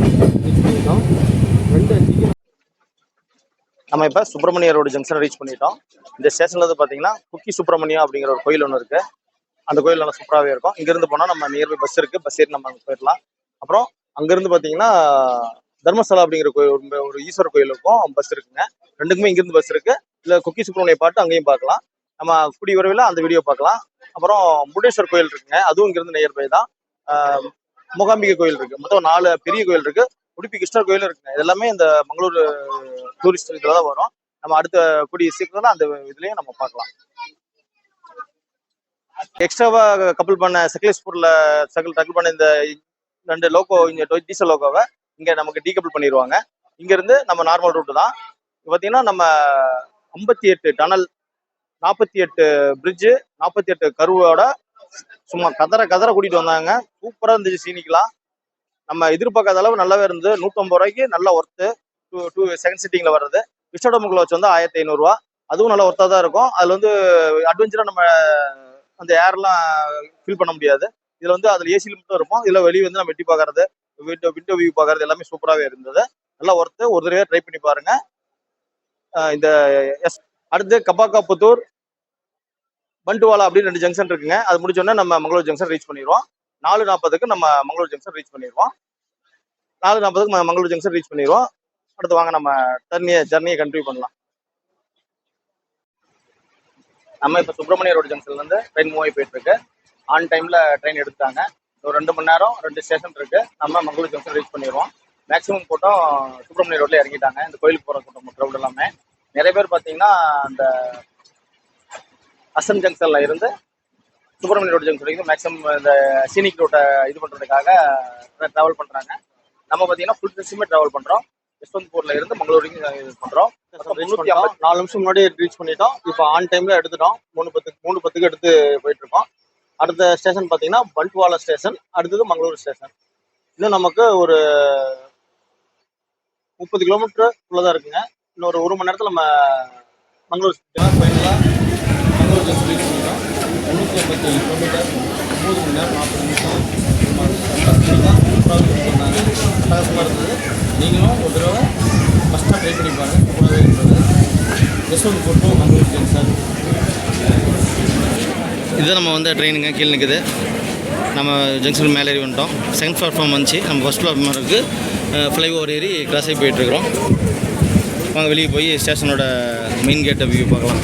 ஜங்ஷன் ரீச் பண்ணிட்டோம். 2:05 நம்ம இப்போ சுப்பிரமணிய ரோடு ஜங்ஷன் ரீச் பண்ணிட்டோம். இந்த ஸ்டேஷன்ல வந்து பார்த்தீங்கன்னா குக்கி சுப்பிரமணியம் அப்படிங்கிற ஒரு கோயில் ஒன்று இருக்கு. அந்த கோயில் நல்லா சூப்பராகவே இருக்கும். இங்கேருந்து போனால் நம்ம நியர்பை பஸ் இருக்கு, பஸ் ஏறி நம்ம அங்கே போயிடலாம். அப்புறம் அங்கேருந்து பார்த்தீங்கன்னா தர்மஸ்தலா அப்படிங்கிற கோயில், ஒரு ஈஸ்வரர் கோயிலுக்கும் பஸ் இருக்குங்க. ரெண்டுக்குமே இங்கேருந்து பஸ் இருக்கு. இல்லை குக்கி சுப்பிரமணிய பாட்டு அங்கேயும் பார்க்கலாம். நம்ம கூடிய விரைவில் அந்த வீடியோ பார்க்கலாம். அப்புறம் முருடேஸ்வர் கோயில் இருக்குங்க, அதுவும் இங்கிருந்து நியர்பை தான். மூகாம்பிகை கோயில் இருக்கு. மொத்தம் 4 பெரிய கோயில் இருக்கு. உடுப்பி கிருஷ்ணர் கோயிலும் இருக்குங்க. இது எல்லாமே இந்த மங்களூர் டூரிஸ்ட் இதில் தான் வரும். நம்ம அடுத்த கூடிய சீக்கிரம் அந்த இதுலயும் நம்ம பார்க்கலாம். எக்ஸ்ட்ராவா கப்பல் பண்ண சக்கலேஸ்பூர்ல டக்கல் பண்ண இந்த 2 லோகோ, இங்க டீசல் லோகோவை இங்க நமக்கு டீகப்பிள் பண்ணிடுவாங்க. இங்க இருந்து நம்ம நார்மல் ரூட்டு தான். பார்த்தீங்கன்னா நம்ம 58 டனல், 48 பிரிட்ஜு, 48 கருவோட சும்மா கதற கூட்டிட்டு வந்தாங்க. சூப்பரா இருந்துச்சு சீனிக்கலாம். நம்ம எதிர்பார்க்காத அளவு நல்லாவே இருந்தது. 150 ரூபாய்க்கு நல்ல ஒர்த்து. 2 செகண்ட் சிட்டிங்ல வர்றது. விஸ்டோடமுக்குள்ள வச்சு வந்து 1500 ரூபா. அதுவும் நல்ல ஒர்த்தா தான் இருக்கும். அதுல வந்து அட்வென்ச்சரா நம்ம அந்த ஏர்லாம் ஃபீல் பண்ண முடியாது. இதுல வந்து அதுல ஏசில மட்டும் இருக்கும். இதுல வெளியே வந்து நம்ம எட்டி பாக்குறது, விண்டோ வியூ பாக்குறது எல்லாமே சூப்பராகவே இருந்தது. நல்லா ஒர்த்து. ஒரு தடவை ட்ரை பண்ணி பாருங்க. இந்த அடுத்து கப்பாக்காப்புத்தூர், பண்டுவாலா அப்படின்னு 2 ஜங்ஷன் இருக்குங்க. அது முடிச்சோடனே நம்ம மங்களூர் ஜங்ஷன் ரீச் பண்ணிடுவோம். 4:40க்கு நம்ம மங்களூர் ஜங்ஷன் ரீச் பண்ணிடுவோம். 4:40க்கு மங்களூர் ஜங்ஷன் ரீச் பண்ணிடுவோம். அடுத்து வாங்க நம்ம ஜர்னியை கண்டினியூ பண்ணலாம். நம்ம இப்போ சுப்பிரமணிய ரோடு ஜங்ஷன்ல இருந்து ட்ரெயின் மூவ் ஆகி போயிட்டு இருக்கு. ஆன் டைம்ல ட்ரெயின் எடுத்தாங்க. ஒரு 2 மணி நேரம் 2 ஸ்டேஷன் இருக்கு. நம்ம மங்களூர் ஜங்ஷன் ரீச் பண்ணிடுவோம். மேக்ஸிமம் கூட்டம் சுப்பிரமணிய ரோட்ல இறங்கிட்டாங்க. இந்த கோயிலுக்கு போகிற கூட்டம் க்ரௌட் எல்லாமே நிறைய பேர் பார்த்தீங்கன்னா அந்த அசன் ஜங்ஷன்ல இருந்து சுப்பிரமணிய ரோடு ஜங்ஷன் வரைக்கும் மேக்ஸிமம் இந்த சீனிக் ரோட்டை இது பண்ணுறதுக்காக ட்ராவல் பண்ணுறாங்க. நம்ம பார்த்தீங்கன்னா ஃபுல் சிஸ்டமே ட்ராவல் பண்ணுறோம். யஸ்வந்த்பூர்ல இருந்து மங்களூர் வரைக்கும் இது பண்ணுறோம். 354 நிமிஷம் முன்னாடி ரீச் பண்ணிட்டோம். இப்போ ஆன் டைம்ல எடுத்துட்டோம். 3:10க்கு எடுத்து போயிட்டு இருக்கோம். அடுத்த ஸ்டேஷன் பார்த்தீங்கன்னா பண்ட்வாலா ஸ்டேஷன், அடுத்தது மங்களூர் ஸ்டேஷன். இன்னும் நமக்கு ஒரு 30 கிலோமீட்டர் உள்ளதா இருக்குங்க. இன்னொரு 1 மணி நேரத்தில் நம்ம மங்களூர் ஃபைனலாக மங்களூர் ஜங்ஷன் ரீச் பண்ணிட்டோம். 357 கிலோமீட்டர், 9 மணி நேரம் 40 நிமிஷம். அட்டகாசமாக இருந்தது. நீங்களும் ஒரு தடவை ஃபஸ்ட்டாக ட்ரை பண்ணி பாருங்கள். சூப்பராகவே இருந்தது. Yesvantpur to Mangalore junction. இதுதான் நம்ம வந்து ட்ரெயினுங்க கீழே நிற்குது. நம்ம ஜங்ஷன் மேலே ஏறி வந்துட்டோம். செகண்ட் பிளாட்ஃபார்ம் வந்துச்சு. நம்ம ஃபஸ்ட் பிளாட்ஃபார்முக்கு ஃப்ளைஓவர் ஏறி கிராஸ் ஆகி போயிட்டுருக்குறோம். வாங்க வெளியே போய் ஸ்டேஷனோட மெயின் கேட்டை வியூ பார்க்கலாம்.